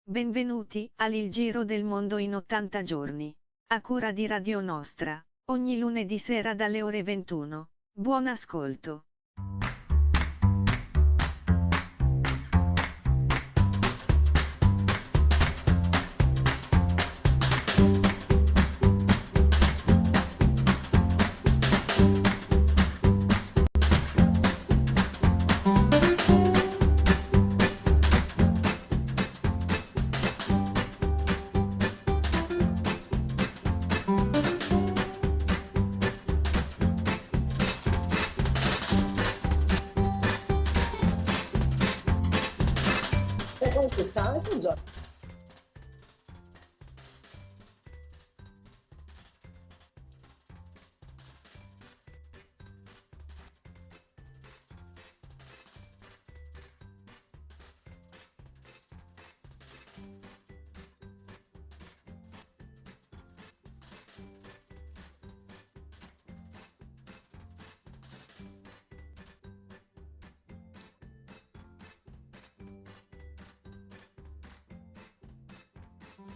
Benvenuti al Giro del Mondo in 80 giorni. A cura di Radio Nostra, ogni lunedì sera dalle ore 21. Buon ascolto.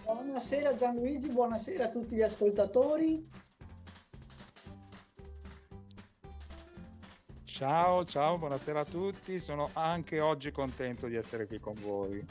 Buonasera Gianluigi, buonasera a tutti gli ascoltatori. Ciao, buonasera a tutti. Sono anche oggi contento di essere qui con voi.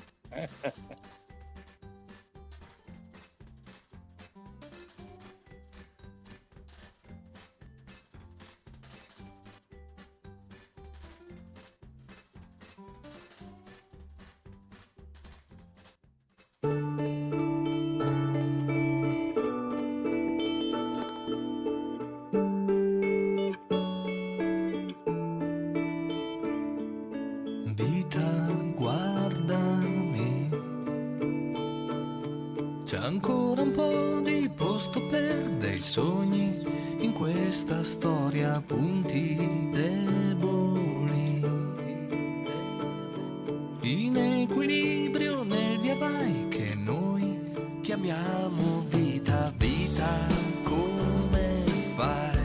C'è ancora un po' di posto per dei sogni in questa storia, punti deboli, in equilibrio nel via vai che noi chiamiamo vita. Vita, come fai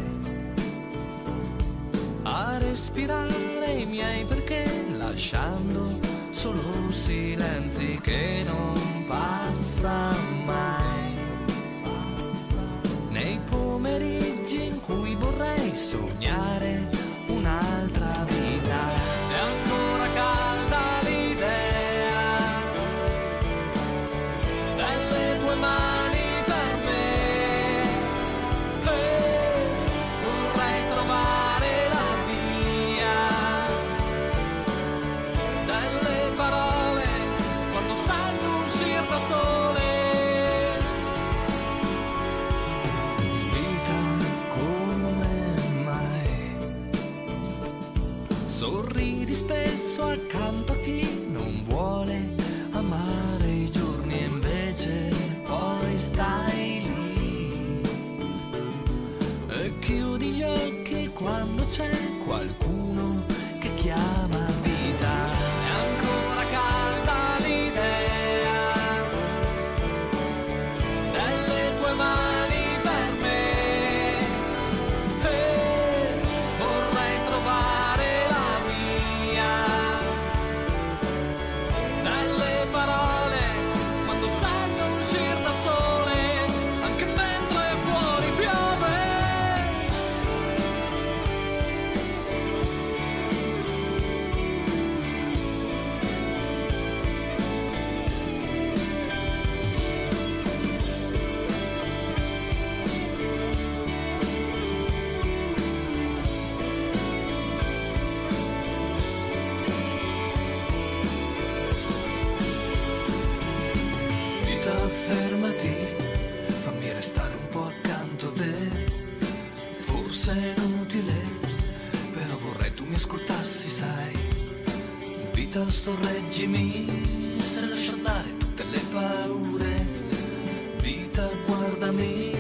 a respirare i miei perché, lasciando solo silenzi che non passa mai, nei pomeriggi in cui vorrei sognare un'altra vita. È ancora calda l'idea delle tue mani per me, vorrei trovare la via delle parole quando sento uscire da sole. Sorridi spesso accanto a chi non vuole amare i giorni e invece poi stai lì e chiudi gli occhi quando c'è qualcuno che chiama vita. È ancora calda l'idea delle tue mani per me, vorrei trovare nelle parole quando sento uscire da sole, anche mentre fuori piove. Fermati, fammi restare un po' accanto a te. Forse è inutile, però vorrei tu mi ascoltassi, sai. Vita, sorreggimi se lascio andare tutte le paure. Vita, guardami,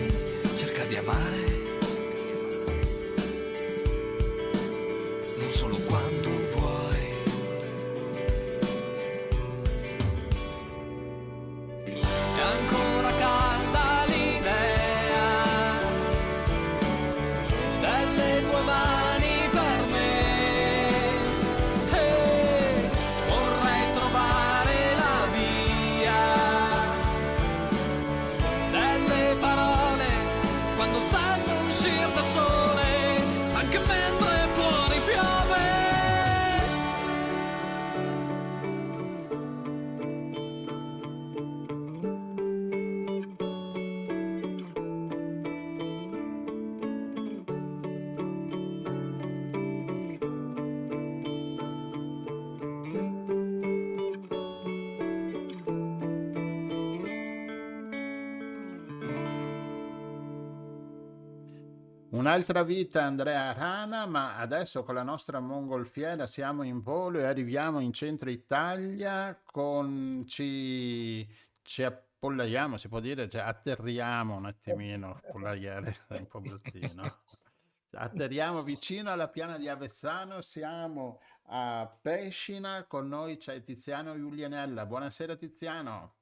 cerca di amare, non solo quando vuoi. È ancora calda l'idea delle tue mani per me, vorrei trovare la via un'altra vita Andrea Rana, ma adesso con la nostra mongolfiera siamo in volo e arriviamo in centro Italia ci appollaiamo, si può dire, cioè atterriamo un attimino, appollaiare è un po' bruttino. Atterriamo vicino alla piana di Avezzano, siamo a Pescina, con noi c'è Tiziano Iulianella. Buonasera Tiziano.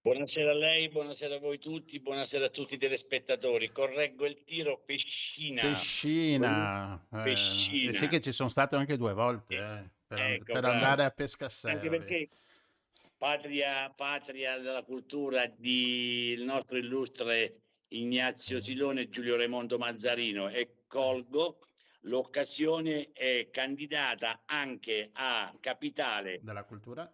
Buonasera a lei, buonasera a voi tutti, buonasera a tutti i telespettatori. Correggo il tiro, Pescina. Pescina. Pescina. Sì che ci sono stato anche 2 volte per andare a Pescasservi. Anche perché patria della cultura di il nostro illustre Ignazio Silone e Giulio Raimondo Mazzarino, e colgo l'occasione, è candidata anche a capitale della cultura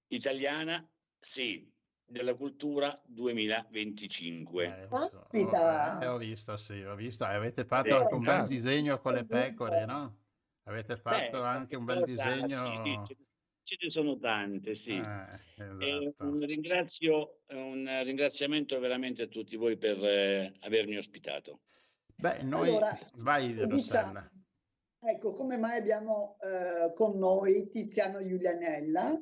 italiana, sì, della cultura 2025. Ho visto, sì, ho visto. Avete fatto anche un bel disegno con le pecore, no? Avete fatto anche un bel disegno. Sì, ce ne sono tante, sì. Esatto. Un ringraziamento veramente a tutti voi per avermi ospitato. Beh, noi... Allora, vai Rossella. Ecco, come mai abbiamo con noi Tiziano Iulianella?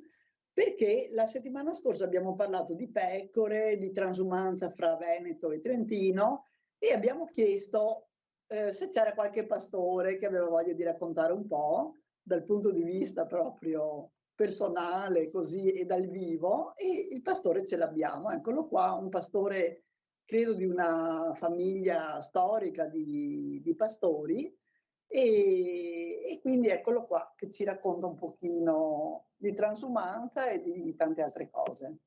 Perché la settimana scorsa abbiamo parlato di pecore, di transumanza fra Veneto e Trentino, e abbiamo chiesto se c'era qualche pastore che aveva voglia di raccontare un po' dal punto di vista proprio personale, così, e dal vivo, e il pastore ce l'abbiamo. Eccolo qua, un pastore, credo di una famiglia storica di pastori, e quindi eccolo qua che ci racconta un pochino di transumanza e di tante altre cose.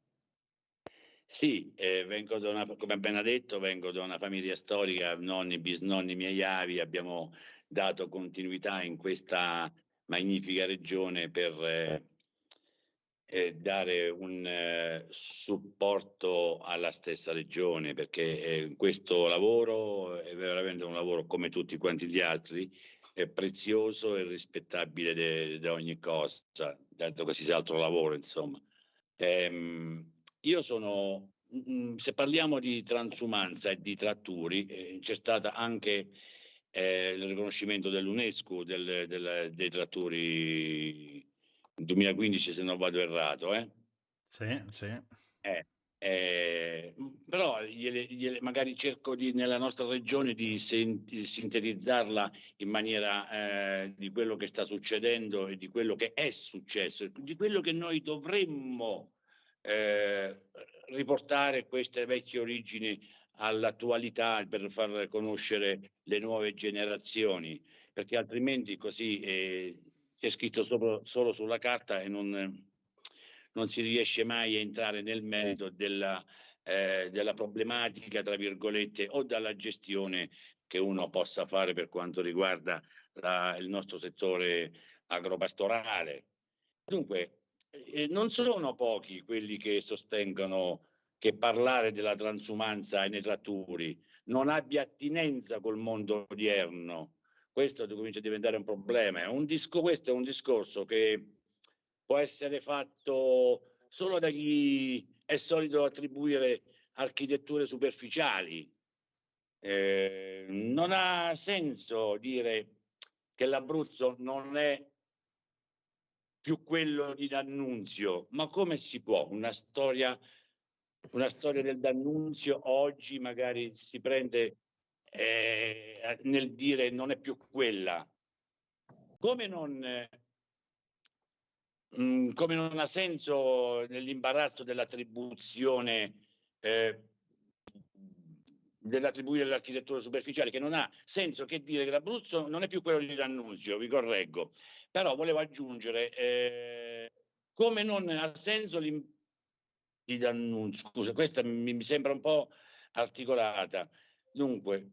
Sì, vengo da come appena detto, vengo da una famiglia storica, nonni, bisnonni, miei avi, abbiamo dato continuità in questa magnifica regione per dare un supporto alla stessa regione, perché questo lavoro è veramente un lavoro come tutti quanti gli altri, è prezioso e rispettabile da ogni cosa, dato qualsiasi altro lavoro, insomma. Io sono, se parliamo di transumanza e di tratturi, c'è stata anche il riconoscimento dell'UNESCO dei tratturi 2015, se non vado errato, Sì. Però magari cerco nella nostra regione di sintetizzarla in maniera di quello che sta succedendo e di quello che è successo, di quello che noi dovremmo riportare queste vecchie origini all'attualità per far conoscere le nuove generazioni, perché altrimenti così c'è scritto solo sulla carta e non si riesce mai a entrare nel merito della problematica, tra virgolette, o dalla gestione che uno possa fare per quanto riguarda il nostro settore agropastorale. Dunque, non sono pochi quelli che sostengono che parlare della transumanza nei tratturi non abbia attinenza col mondo odierno. Questo comincia a diventare un problema. Questo è un discorso che può essere fatto solo da chi è solito attribuire architetture superficiali. Non ha senso dire che l'Abruzzo non è più quello di D'Annunzio, ma come si può? Una storia del D'Annunzio oggi magari si prende nel dire non è più quella. Come non ha senso nell'imbarazzo dell'attribuzione dell'attribuire l'architettura superficiale, che non ha senso che dire che l'Abruzzo non è più quello di D'Annunzio, vi correggo, però volevo aggiungere come non ha senso di D'Annunzio, scusa, questa mi sembra un po' articolata, dunque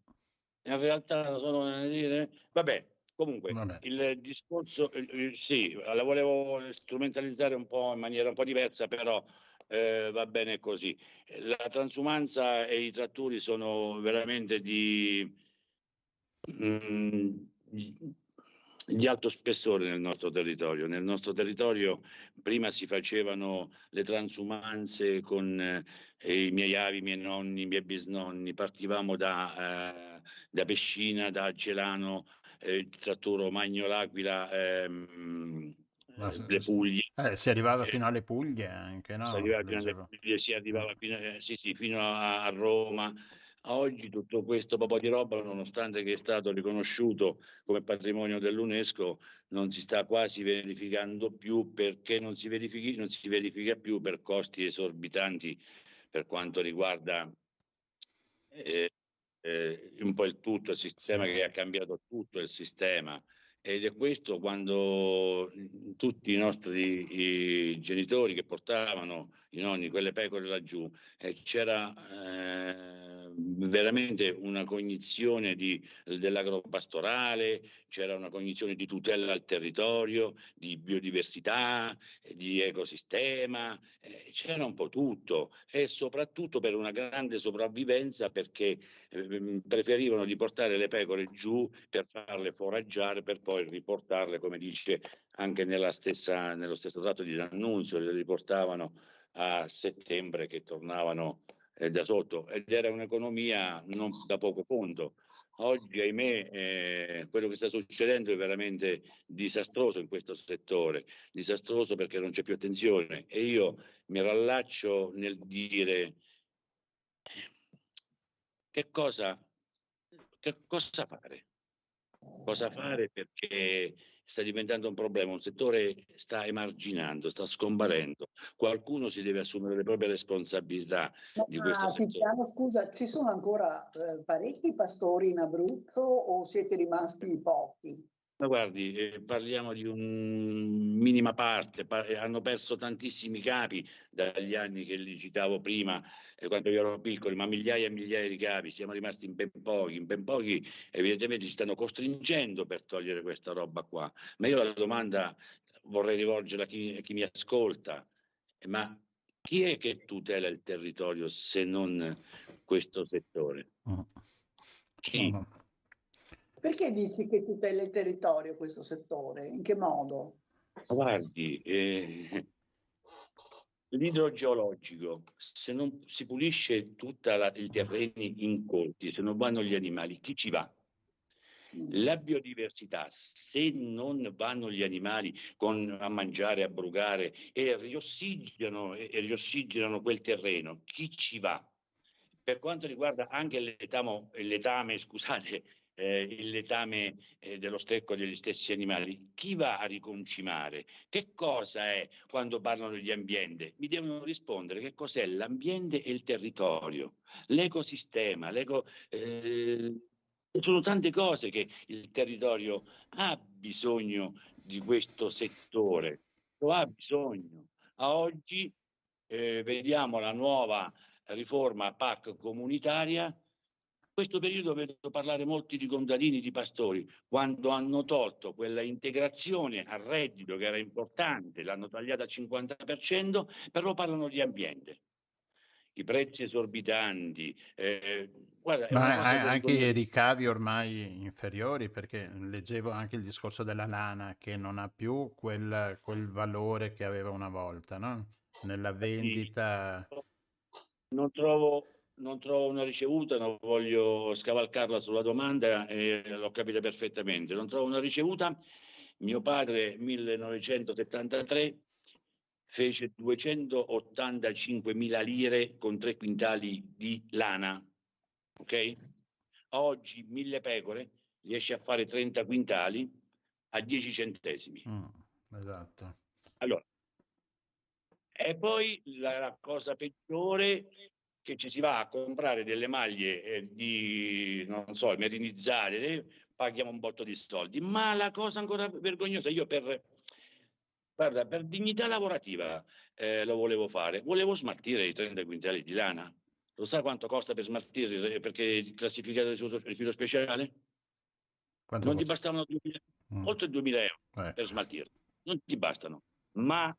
in realtà sono dire, vabbè. Comunque, il discorso, sì, la volevo strumentalizzare un po' in maniera un po' diversa, però va bene così. La transumanza e i tratturi sono veramente di alto spessore nel nostro territorio. Nel nostro territorio prima si facevano le transumanze con i miei avi, i miei nonni, i miei bisnonni, partivamo da Pescina, da Gelano, Tratturo, Magno, L'Aquila, le Puglie. Si arrivava fino alle Puglie anche, no? Si arrivava fino alle Leggevo. Puglie, si arrivava fino a Roma. Oggi tutto questo po' di roba, nonostante che è stato riconosciuto come patrimonio dell'UNESCO, non si sta quasi verificando più, perché non si verifica più per costi esorbitanti per quanto riguarda un po' il tutto, il sistema che ha cambiato tutto il sistema. Ed è questo quando tutti i nostri genitori che portavano i nonni quelle pecore laggiù, c'era veramente una cognizione dell'agropastorale, c'era una cognizione di tutela al territorio, di biodiversità, di ecosistema, c'era un po' tutto, e soprattutto per una grande sopravvivenza, perché preferivano di portare le pecore giù per farle foraggiare, per poi riportarle, come dice anche nello stesso tratto di D'Annunzio, le riportavano a settembre che tornavano da sotto, ed era un'economia non da poco conto. Oggi, ahimè, quello che sta succedendo è veramente disastroso in questo settore, disastroso perché non c'è più attenzione, e io mi rallaccio nel dire che cosa fare. Cosa fare, perché sta diventando un problema, un settore sta emarginando, sta scomparendo. Qualcuno si deve assumere le proprie responsabilità di questo settore. Tiziano, scusa, ci sono ancora parecchi pastori in Abruzzo o siete rimasti pochi? Ma guardi, parliamo di una minima parte, hanno perso tantissimi capi dagli anni che li citavo prima, quando io ero piccolo, ma migliaia e migliaia di capi, siamo rimasti in ben pochi evidentemente ci stanno costringendo per togliere questa roba qua. Ma io la domanda vorrei rivolgerla a chi mi ascolta: ma chi è che tutela il territorio se non questo settore? Chi? Perché dici che tutela il territorio questo settore? In che modo? Guardi, l'idrogeologico, se non si pulisce tutti i terreni incolti, se non vanno gli animali, chi ci va? La biodiversità, se non vanno gli animali a mangiare, a brugare e riossiggenano quel terreno, chi ci va? Per quanto riguarda anche il letame dello sterco degli stessi animali, chi va a riconcimare? Che cosa è quando parlano di ambiente? Mi devono rispondere che cos'è l'ambiente e il territorio, l'ecosistema, sono tante cose che il territorio ha bisogno di questo settore, lo ha bisogno. A oggi vediamo la nuova riforma PAC comunitaria. In questo periodo vedo parlare molti di contadini, di pastori, quando hanno tolto quella integrazione al reddito che era importante, l'hanno tagliata al 50%, però parlano di ambiente. I prezzi esorbitanti, guarda, è una cosa anche i vergognosa. ricavi ormai inferiori, perché leggevo anche il discorso della lana che non ha più quel valore che aveva una volta, no? Nella vendita. Non trovo una ricevuta, non voglio scavalcarla sulla domanda, l'ho capita perfettamente. Non trovo una ricevuta. Mio padre, 1973, fece 285.000 lire con 3 quintali di lana, ok? Oggi 1.000 pecore riesce a fare 30 quintali a 10 centesimi. Esatto. Allora, e poi la cosa peggiore, che ci si va a comprare delle maglie non so, merinizzate, paghiamo un botto di soldi. Ma la cosa ancora vergognosa, io per dignità lavorativa lo volevo fare, volevo smaltire i 30 quintali di lana. Lo sa quanto costa per smaltirli, perché è classificato il filo speciale? Quanto Non ti costa? bastavano oltre 2.000 euro per smaltirli, non ti bastano, ma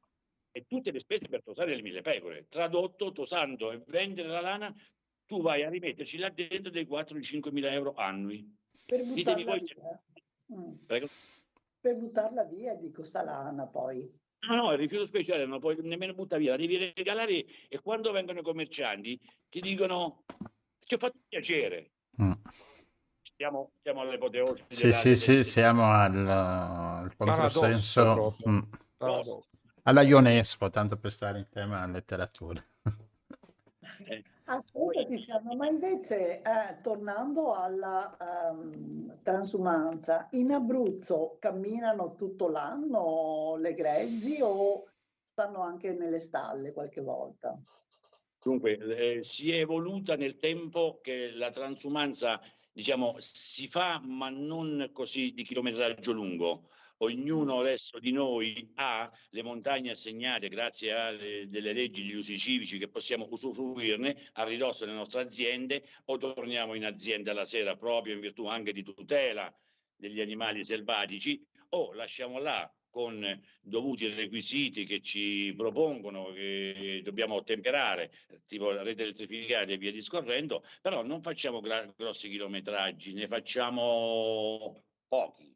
e tutte le spese per tosare le 1.000 pecore. Tradotto, tosando e vendere la lana, tu vai a rimetterci là dentro dei 4-5.000 euro annui. Per Ditemi voi buttarla via. Prego. per buttarla via, dico sta lana poi. No, il rifiuto speciale non puoi nemmeno buttare via, la devi regalare e quando vengono i commercianti ti dicono ti ho fatto piacere. Mm. Siamo all'apoteosi Sì, sì, siamo al Paradosso controsenso, proprio. Paradosso. alla Ionesco, tanto per stare in tema letteratura. Ascolta Tiziano, ma invece tornando alla transumanza, in Abruzzo camminano tutto l'anno le greggi o stanno anche nelle stalle qualche volta? Dunque, si è evoluta nel tempo che la transumanza, diciamo, si fa, ma non così di chilometraggio lungo. Ognuno adesso di noi ha le montagne assegnate grazie a delle leggi di usi civici che possiamo usufruirne a ridosso delle nostre aziende o torniamo in azienda la sera proprio in virtù anche di tutela degli animali selvatici o lasciamo là con dovuti requisiti che ci propongono, che dobbiamo ottemperare, tipo la rete elettrificata e via discorrendo, però non facciamo grossi chilometraggi, ne facciamo pochi.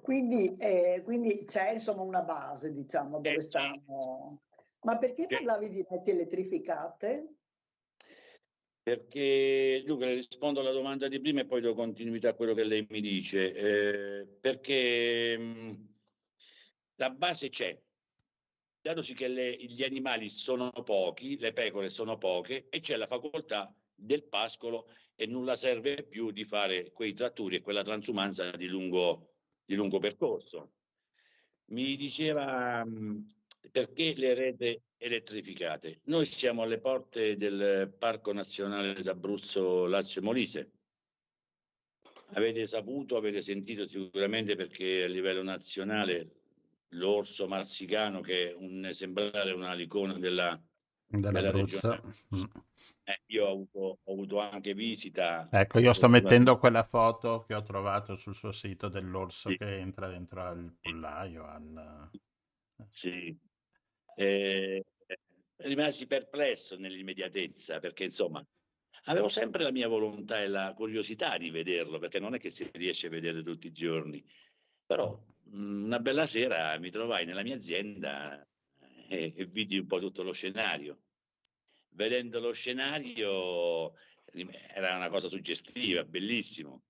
Quindi c'è insomma una base, diciamo, dove stanno. Ma perché parlavi di reti elettrificate? Perché, dunque, rispondo alla domanda di prima e poi do continuità a quello che lei mi dice. Perché la base c'è. Datosi che gli animali sono pochi, le pecore sono poche e c'è la facoltà del pascolo e nulla serve più di fare quei tratturi e quella transumanza di lungo percorso. Mi diceva perché le rete elettrificate. Noi siamo alle porte del Parco Nazionale d'Abruzzo Lazio e Molise. Avete saputo, avete sentito sicuramente perché a livello nazionale l'orso marsicano, che è un esemplare, una icona della Dell'Abruzzo. regione. Io ho avuto anche visita. Ecco, io sto mettendo quella foto che ho trovato sul suo sito dell'orso che entra dentro al pollaio. Sì. Rimasi perplesso nell'immediatezza perché insomma avevo sempre la mia volontà e la curiosità di vederlo, perché non è che si riesce a vedere tutti i giorni. Però una bella sera mi trovai nella mia azienda e vidi un po' tutto lo scenario. Vedendo lo scenario era una cosa suggestiva, bellissimo.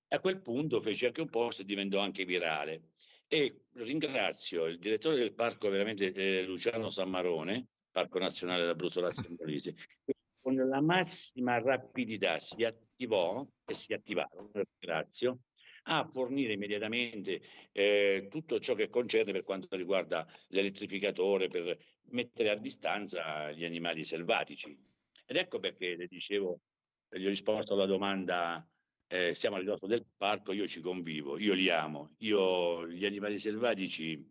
A quel punto feci anche un post e diventò anche virale. E ringrazio il direttore del parco, veramente Luciano Sammarone, Parco Nazionale d'Abruzzo Lazio e Molise, che con la massima rapidità si attivò e si attivarono, ringrazio, a fornire immediatamente tutto ciò che concerne per quanto riguarda l'elettrificatore per mettere a distanza gli animali selvatici. Ed ecco perché le dicevo, gli ho risposto alla domanda, siamo a ridosso del parco, io ci convivo, io li amo, io gli animali selvatici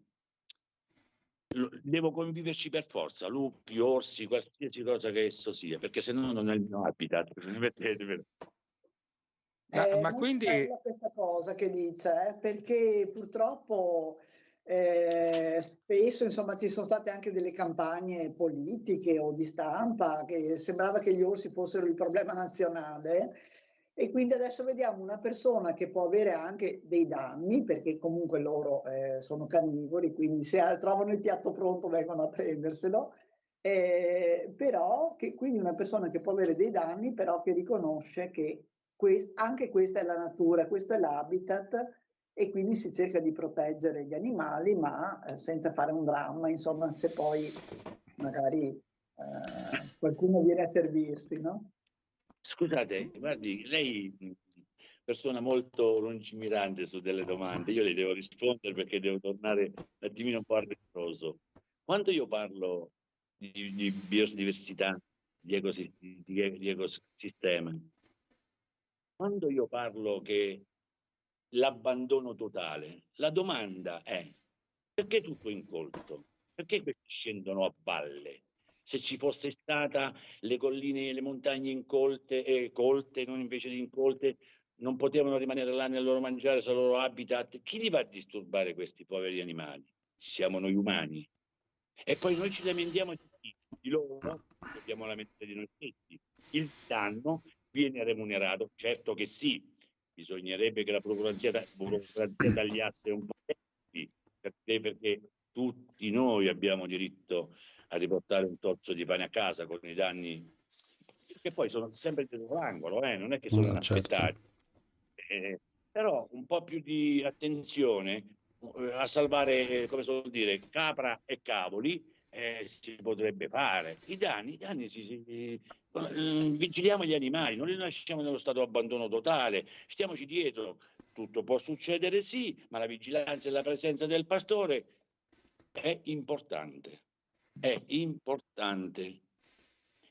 devo conviverci per forza, lupi, orsi, qualsiasi cosa che esso sia, perché se no non è il mio habitat, permettetemi. Ma quindi bella questa cosa che dice, perché purtroppo spesso insomma ci sono state anche delle campagne politiche o di stampa che sembrava che gli orsi fossero il problema nazionale e quindi adesso vediamo una persona che può avere anche dei danni perché comunque loro sono carnivori, quindi se trovano il piatto pronto vengono a prenderselo. Però quindi una persona che può avere dei danni però che riconosce che anche questa è la natura, questo è l'habitat e quindi si cerca di proteggere gli animali ma senza fare un dramma, insomma, se poi magari qualcuno viene a servirsi, no? Scusate, guardi, lei persona molto lungimirante su delle domande, io le devo rispondere perché devo tornare un attimino un po' a ritroso. Quando io parlo di biodiversità, di ecosistema, quando io parlo che l'abbandono totale, la domanda è perché tutto incolto? Perché questi scendono a valle? Se ci fosse stata le colline e le montagne incolte, colte, non invece di incolte, non potevano rimanere là nel loro mangiare, sul loro habitat. Chi li va a disturbare questi poveri animali? Siamo noi umani. E poi noi ci lamentiamo di loro, dobbiamo lamentare di noi stessi. Il danno viene remunerato, certo che sì. bisognerebbe che la burocrazia tagliasse un po' perché tutti noi abbiamo diritto a riportare un tozzo di pane a casa con i danni che poi sono sempre dietro l'angolo, non è che sono inaspettati. Certo. Però un po' più di attenzione a salvare, come si vuol dire, capra e cavoli si potrebbe fare. I danni vigiliamo gli animali, non li lasciamo nello stato di abbandono totale, stiamoci dietro. Tutto può succedere, sì, ma la vigilanza e la presenza del pastore è importante.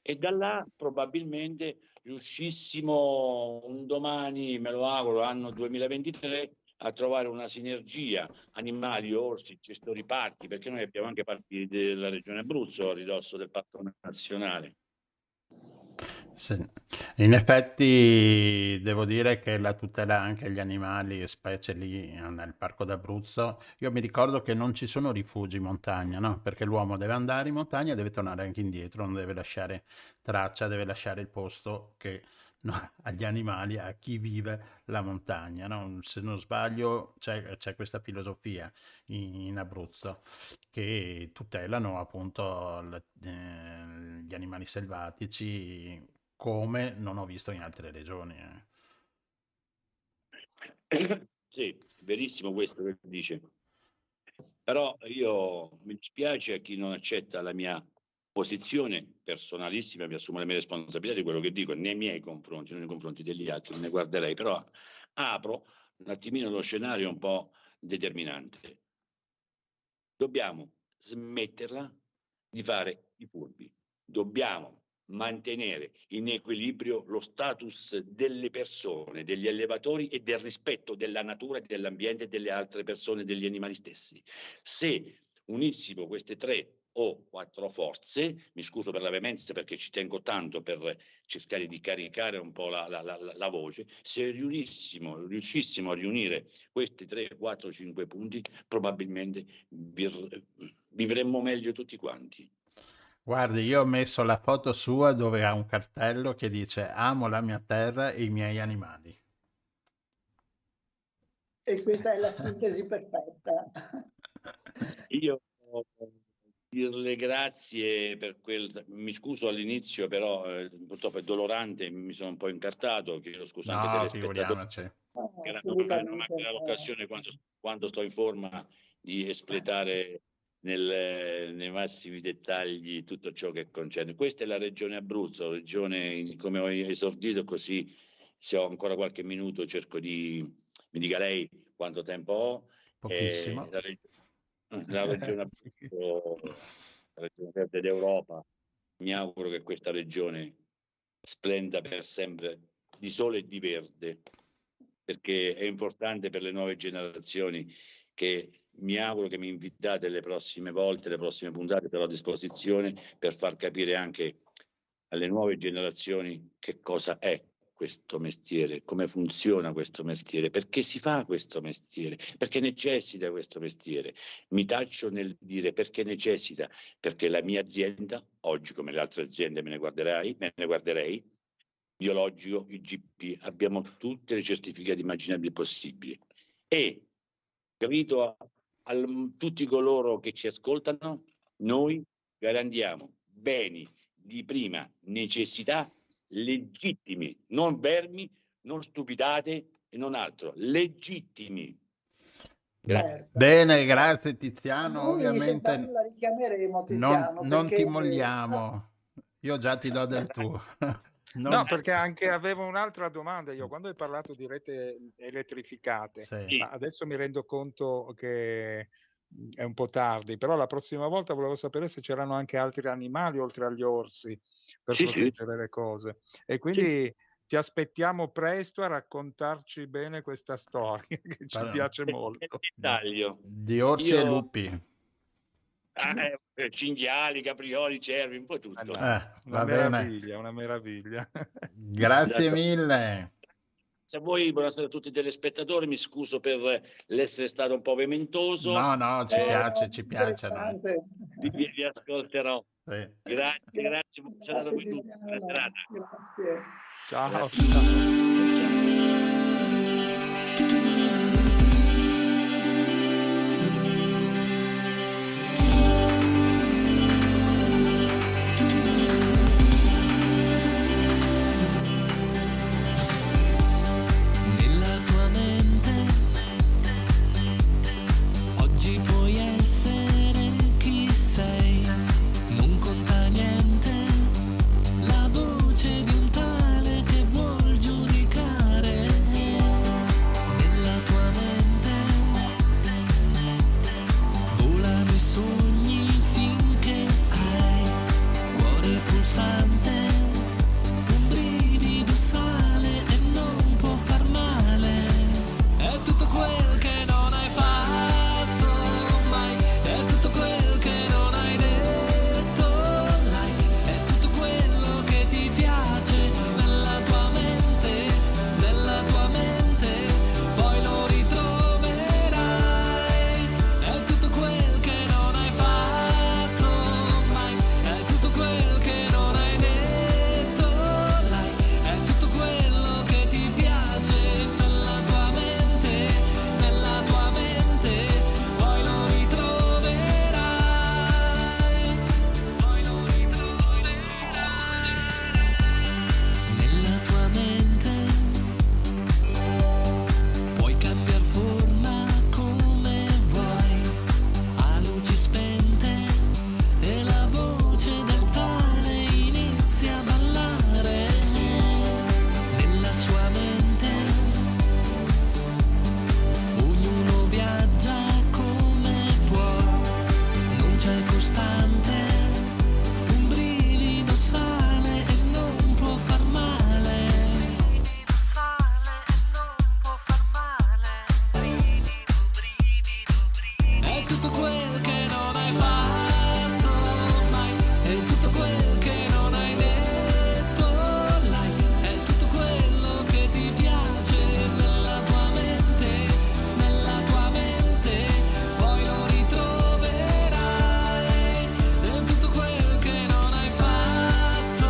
E da là probabilmente riuscissimo un domani, me lo auguro, anno 2023, a trovare una sinergia animali, orsi, gestori parchi, perché noi abbiamo anche parchi della regione Abruzzo a ridosso del parco nazionale. Sì. In effetti devo dire che la tutela anche agli animali, specie lì nel Parco d'Abruzzo, io mi ricordo che non ci sono rifugi in montagna, no? Perché l'uomo deve andare in montagna e deve tornare anche indietro, non deve lasciare traccia, deve lasciare il posto che, no, agli animali, a chi vive la montagna, no? Se non sbaglio c'è questa filosofia in Abruzzo che tutelano appunto gli animali selvatici come non ho visto in altre regioni. Sì, verissimo questo che dice. Però io mi dispiace a chi non accetta la mia posizione personalissima, mi assumo le mie responsabilità di quello che dico nei miei confronti, non nei confronti degli altri, ne guarderei, però apro un attimino lo scenario un po' determinante. Dobbiamo smetterla di fare i furbi, dobbiamo mantenere in equilibrio lo status delle persone, degli allevatori e del rispetto della natura, dell'ambiente e delle altre persone, degli animali stessi. Se unissimo queste 3 o 4 forze, mi scuso per la veemenza perché ci tengo tanto per cercare di caricare un po' la voce, se riuscissimo a riunire questi 3, 4, 5 punti, probabilmente vivremmo meglio tutti quanti. Guardi, io ho messo la foto sua dove ha un cartello che dice amo la mia terra e i miei animali. E questa è la sintesi perfetta. Io dirle grazie per quel, mi scuso all'inizio, però purtroppo è dolorante, mi sono un po' incartato, chiedo scusa anche ai telespettatori. Non mancherà l'occasione quando sto in forma di espletare nei massimi dettagli tutto ciò che concerne. Questa è la regione Abruzzo, regione come ho esordito, così se ho ancora qualche minuto cerco mi dica lei quanto tempo ho. Pochissimo. La regione Abruzzo, la regione verde d'Europa, mi auguro che questa regione splenda per sempre di sole e di verde, perché è importante per le nuove generazioni che mi auguro che mi invitate le prossime volte, le prossime puntate, sarò a disposizione per far capire anche alle nuove generazioni che cosa è questo mestiere, come funziona questo mestiere, perché si fa questo mestiere, perché necessita questo mestiere. Mi taccio nel dire perché necessita, perché la mia azienda, oggi come le altre aziende me ne guarderei, biologico, IGP, abbiamo tutte le certificati immaginabili possibili. E capito a tutti coloro che ci ascoltano, noi garantiamo beni di prima necessità legittimi, non vermi, non stupidate e non altro, legittimi. Grazie. Bene, grazie Tiziano. Noi ovviamente la richiameremo, Tiziano, non perché... ti molliamo, io già ti do del tuo. No, perché anche avevo un'altra domanda io, quando hai parlato di rete elettrificate, sì. ma adesso mi rendo conto che è un po' tardi, però la prossima volta volevo sapere se c'erano anche altri animali oltre agli orsi per proteggere le cose. E quindi ti aspettiamo presto a raccontarci bene questa storia che ci piace molto. Di orsi e lupi. Cinghiali, caprioli, cervi, un po' tutto. Una meraviglia. Grazie mille. A voi, buonasera a tutti i telespettatori, mi scuso per l'essere stato un po' vementoso. No, ci piace. Vi ascolterò. Sì. Grazie, buona serata a voi tutti. Buona serata. Grazie. Ciao. tutto quel che non hai fatto mai, è tutto quel che non hai detto, like, è tutto quello che ti piace nella tua mente, poi lo ritroverai, è tutto quel che non hai fatto mai, è tutto quel che non hai detto, like, è tutto quello che ti piace nella tua mente, poi lo ritroverai, nella tua mente, puoi cambiar forma come vuoi, a luci spente, e la voce del pane inizia a ballare, nella sua mente, ognuno viaggia come può, non c'è costante, un brivido sale e non può far male, è tutto quel che non hai fatto mai, è tutto quel che non hai detto, like, è tutto quello che ti piace nella tua mente, poi lo ritroverai, è tutto quel che non hai fatto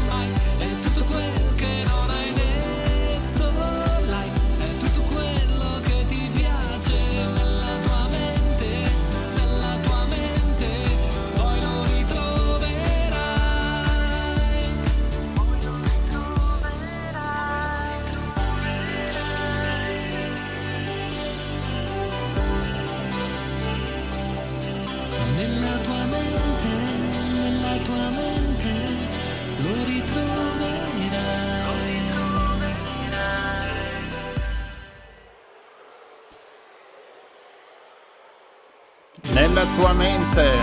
mai, è tutto quel che non hai detto, like, è tutto quello che ti piace nella tua mente, poi lo ritroverai, nella tua mente, lo ritroverai. Nella tua mente,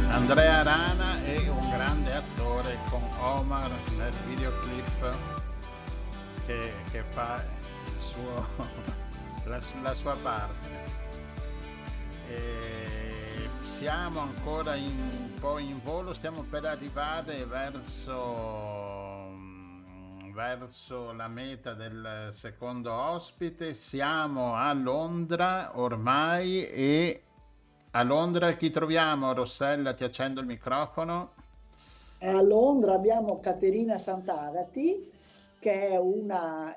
Andrea Rana è un grande attore con Omar nel videoclip che fa il suo, la sua parte. E siamo ancora un po' in volo, stiamo per arrivare verso la meta del secondo ospite. Siamo a Londra ormai, e a Londra chi troviamo? Rossella, ti accendo il microfono. A Londra abbiamo Caterina Sant'Agati, che è una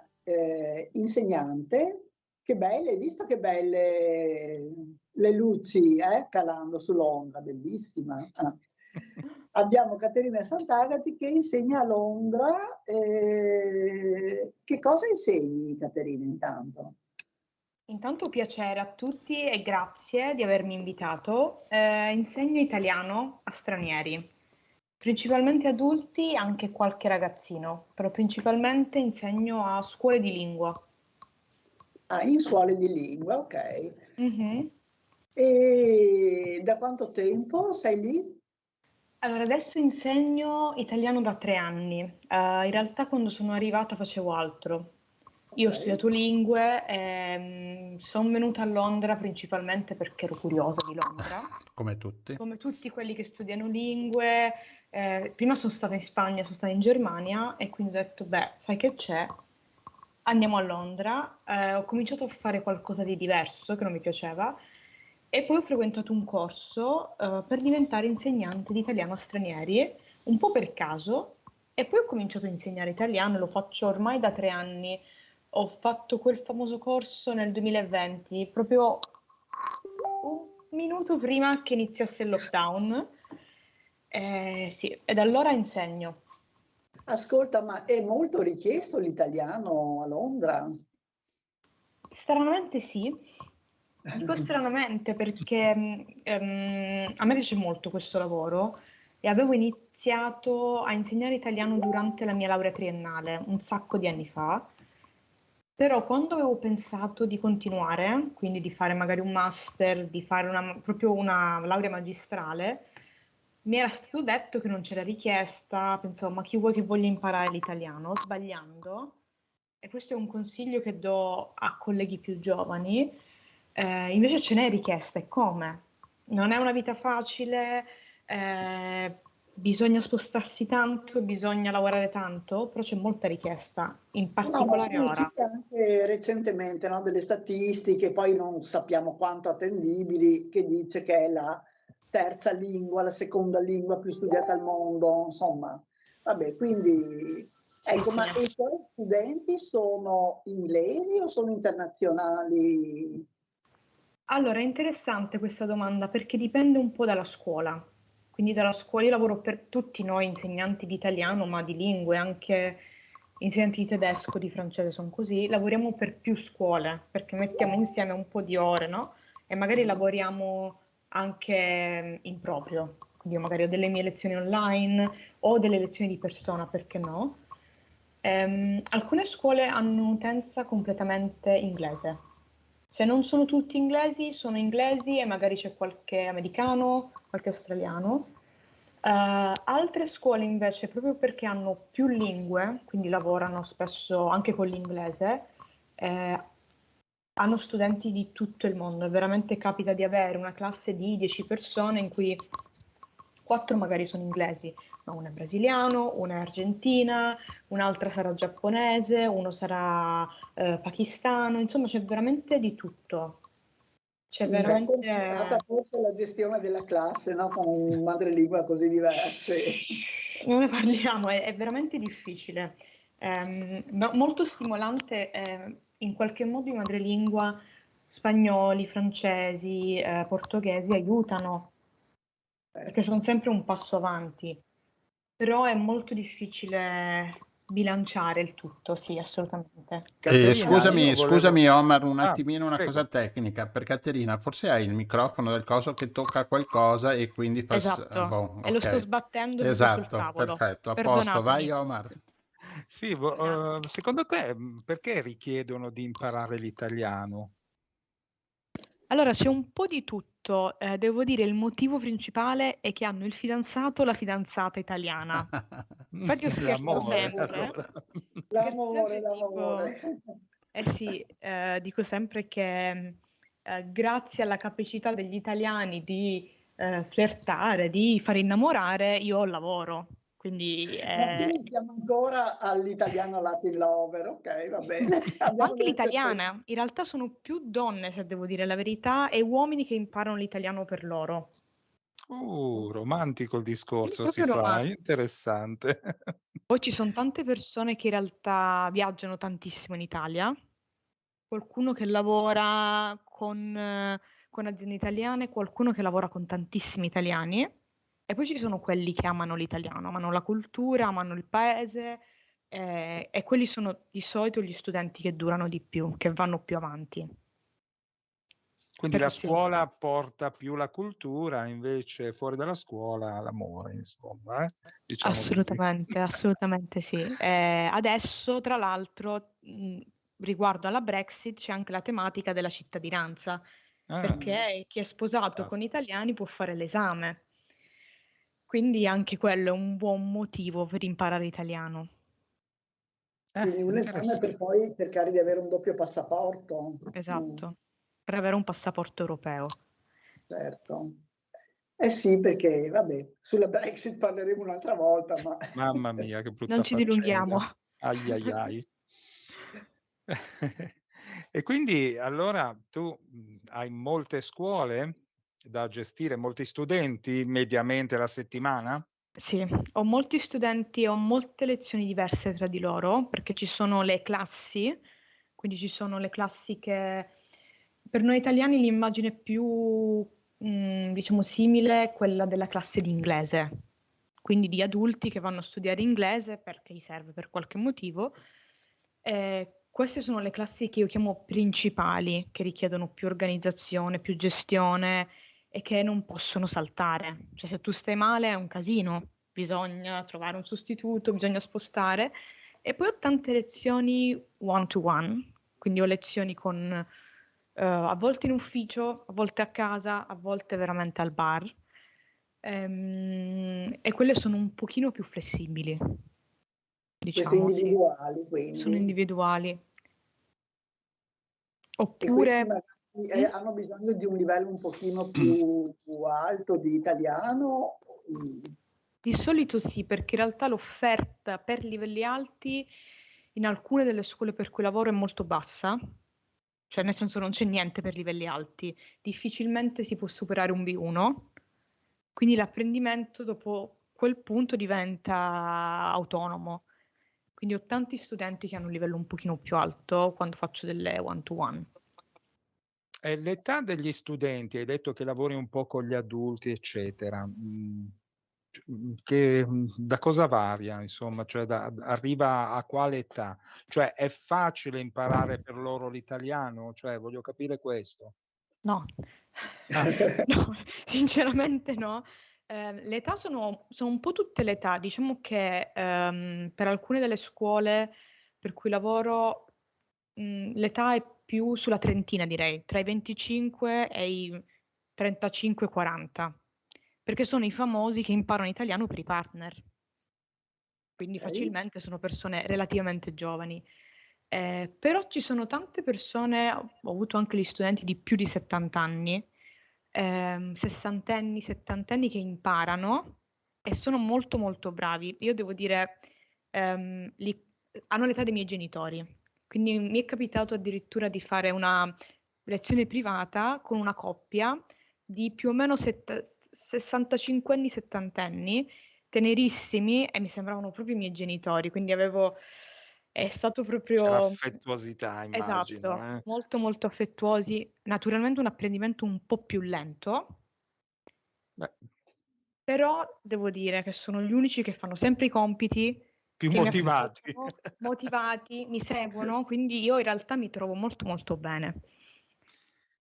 insegnante. Che belle, hai visto che belle le luci calando su Londra, bellissima. Abbiamo Caterina Sant'Agati che insegna a Londra. Che cosa insegni, Caterina, intanto? Intanto piacere a tutti e grazie di avermi invitato. Insegno italiano a stranieri, principalmente adulti, anche qualche ragazzino, però principalmente insegno a scuole di lingua. Ah, in scuole di lingua, ok. Mhm. E da quanto tempo sei lì? Allora, adesso insegno italiano da 3 anni. In realtà quando sono arrivata facevo altro. Io ho Ok. studiato lingue e sono venuta a Londra principalmente perché ero curiosa di Londra. Come tutti. Come tutti quelli che studiano lingue, prima sono stata in Spagna, sono stata in Germania e quindi ho detto, beh, sai che c'è? Andiamo a Londra. Ho cominciato a fare qualcosa di diverso che non mi piaceva e poi ho frequentato un corso per diventare insegnante di italiano a stranieri, un po' per caso, e poi ho cominciato a insegnare italiano, lo faccio ormai da 3 anni. Ho fatto quel famoso corso nel 2020, proprio un minuto prima che iniziasse il lockdown. Sì, e da allora insegno. Ascolta, ma è molto richiesto l'italiano a Londra? Stranamente sì. Dico stranamente perché a me piace molto questo lavoro e avevo iniziato a insegnare italiano durante la mia laurea triennale, un sacco di anni fa. Però quando avevo pensato di continuare, quindi di fare magari un master, di fare proprio una laurea magistrale, mi era stato detto che non c'era richiesta, pensavo, ma chi vuoi che voglia imparare l'italiano? Sbagliando. e questo è un consiglio che do a colleghi più giovani, invece ce n'è richiesta, e come? Non è una vita facile, bisogna spostarsi tanto, bisogna lavorare tanto, però c'è molta richiesta, in No, ma particolare sono ora. uscite anche recentemente, no, delle statistiche, poi non sappiamo quanto attendibili, che dice che è la terza lingua, la seconda lingua più studiata al mondo, insomma. Vabbè, quindi, Sì, ecco, sì. ma i tuoi studenti sono inglesi o sono internazionali? Allora, è interessante questa domanda perché dipende un po' dalla scuola. Quindi dalla scuola io lavoro per tutti noi insegnanti di italiano, ma di lingue, anche insegnanti di tedesco, di francese sono così. Lavoriamo per più scuole perché mettiamo insieme un po' di ore, no? E magari lavoriamo anche in proprio. Quindi io magari ho delle mie lezioni online o delle lezioni di persona, perché no? Alcune scuole hanno un'utenza completamente inglese. Se non sono tutti inglesi, sono inglesi e magari c'è qualche americano, qualche australiano. Altre scuole invece, proprio perché hanno più lingue, quindi lavorano spesso anche con l'inglese, hanno studenti di tutto il mondo. Veramente capita di avere una classe di 10 persone in cui 4 magari sono inglesi, ma uno è brasiliano, una è argentina, un'altra sarà giapponese, uno sarà pakistano, insomma c'è veramente di tutto. C'è È complicata veramente... forse la gestione della classe, no? Con madrelingua così diverse. Non ne parliamo, è veramente difficile. Molto stimolante, in qualche modo i madrelingua spagnoli, francesi, portoghesi aiutano, perché sono sempre un passo avanti, però è molto difficile bilanciare il tutto, sì, assolutamente. Caterina, io volevo... Scusami Omar, un attimino una prego. cosa tecnica, per Caterina, forse hai il microfono del coso che tocca qualcosa e quindi fa... Esatto, boh, e lo sto ok. sbattendo proprio sul Esatto, tavolo. perfetto, a posto, Perdonatemi. vai Omar. Sì, secondo te perché richiedono di imparare l'italiano? Allora, c'è un po' di tutto. Devo dire, il motivo principale è che hanno il fidanzato o la fidanzata italiana. Infatti io scherzo L'amore, sempre. allora. Scherzo sempre L'amore, e dico, l'amore. sì, dico sempre che grazie alla capacità degli italiani di flirtare, di far innamorare, io ho lavoro. Quindi Ma quindi siamo ancora all'italiano Latin lover, ok, va bene. ma Abbiamo anche le certezze. l'italiana, in realtà sono più donne, se devo dire la verità, e uomini che imparano l'italiano per loro. Romantico il Sì, discorso si proprio fa, romantico. interessante. Poi ci sono tante persone che in realtà viaggiano tantissimo in Italia, qualcuno che lavora con aziende italiane, qualcuno che lavora con tantissimi italiani, e poi ci sono quelli che amano l'italiano, amano la cultura, amano il paese, e quelli sono di solito gli studenti che durano di più, che vanno più avanti. Quindi Però la sì. scuola porta più la cultura, invece fuori dalla scuola l'amore, insomma, diciamo così. Assolutamente, assolutamente sì. Adesso, tra l'altro, riguardo alla Brexit, c'è anche la tematica della cittadinanza, perché chi è sposato con italiani può fare l'esame. Quindi anche quello è un buon motivo per imparare italiano. Quindi un esame per poi cercare di avere un doppio passaporto. Esatto, per avere un passaporto europeo. Certo. Eh sì, perché vabbè, sulla Brexit parleremo un'altra volta, ma... Mamma mia, che brutta Non ci dilunghiamo. faccenda. Ai ai ai. E quindi allora tu hai molte scuole da gestire, molti studenti mediamente alla settimana? Sì, ho molti studenti e ho molte lezioni diverse tra di loro, perché ci sono le classi, quindi ci sono le classi che per noi italiani l'immagine più, diciamo, simile è quella della classe di inglese, quindi di adulti che vanno a studiare inglese perché gli serve per qualche motivo. Queste sono le classi che io chiamo principali, che richiedono più organizzazione, più gestione e che non possono saltare. Cioè, se tu stai male è un casino, bisogna trovare un sostituto, bisogna spostare. E poi ho tante lezioni one to one, quindi ho lezioni con a volte in ufficio, a volte a casa, a volte veramente al bar. E quelle sono un pochino più flessibili. Queste diciamo, sì. individuali, Sono quindi. individuali. E questi Oppure magari hanno bisogno di un livello un pochino più alto di italiano. di solito sì, perché in realtà l'offerta per livelli alti in alcune delle scuole per cui lavoro è molto bassa, cioè nel senso non c'è niente per livelli alti, difficilmente si può superare un B1, quindi l'apprendimento dopo quel punto diventa autonomo. Quindi ho tanti studenti che hanno un livello un pochino più alto quando faccio delle one-to-one. E l'età degli studenti, hai detto che lavori un po' con gli adulti, eccetera. Da cosa varia, insomma, cioè arriva a quale età? Cioè è facile imparare per loro l'italiano? Cioè voglio capire questo. No, Ah, no, sinceramente no. Le età sono un po' tutte le età. Diciamo che per alcune delle scuole per cui lavoro l'età è più sulla trentina, direi, tra i 25 e i 35-40, perché sono i famosi che imparano italiano per i partner. Quindi facilmente sono persone relativamente giovani. Però ci sono tante persone, ho avuto anche gli studenti di più di 70 anni, sessantenni, settantenni che imparano e sono molto molto bravi. Io devo dire, hanno l'età dei miei genitori, quindi mi è capitato addirittura di fare una lezione privata con una coppia di più o meno 65 anni, 70 anni, tenerissimi e mi sembravano proprio i miei genitori, quindi è stato c'era proprio, affettuosità, esatto, immagino. molto molto affettuosi, naturalmente un apprendimento un po' più lento, Beh, però devo dire che sono gli unici che fanno sempre i compiti, più che mi motivati. ascoltano, motivati, mi seguono, quindi io in realtà mi trovo molto molto bene.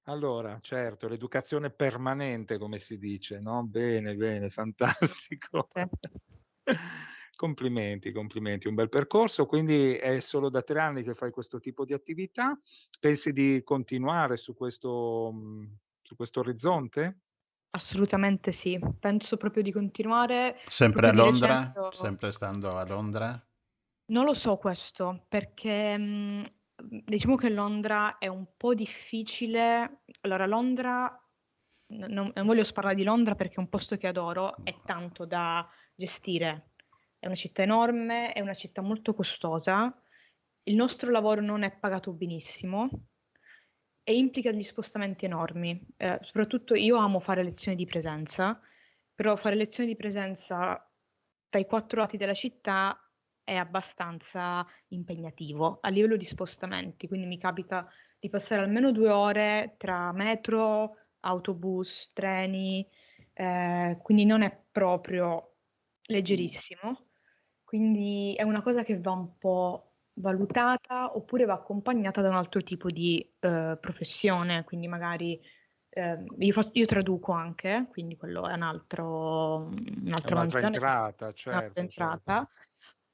Allora, certo, l'educazione permanente, come si dice, no? Bene, bene, fantastico. Complimenti, complimenti. Un bel percorso, quindi è solo da 3 anni che fai questo tipo di attività. Pensi di continuare su questo orizzonte? Assolutamente sì, penso proprio di continuare. Sempre Proprio a di recente Londra? Sempre stando a Londra? non lo so questo, perché diciamo che Londra è un po' difficile. Allora, Londra, non voglio parlare di Londra perché è un posto che adoro, è tanto da gestire. È una città enorme, è una città molto costosa. Il nostro lavoro non è pagato benissimo e implica degli spostamenti enormi. Soprattutto io amo fare lezioni di presenza, però fare lezioni di presenza tra i 4 lati della città è abbastanza impegnativo a livello di spostamenti, quindi mi capita di passare almeno 2 ore tra metro, autobus, treni, quindi non è proprio leggerissimo. Quindi è una cosa che va un po' valutata oppure va accompagnata da un altro tipo di professione, quindi magari io traduco anche, quindi quello è È un'altra un'altra mansione, entrata, un'altra certo, certo. entrata,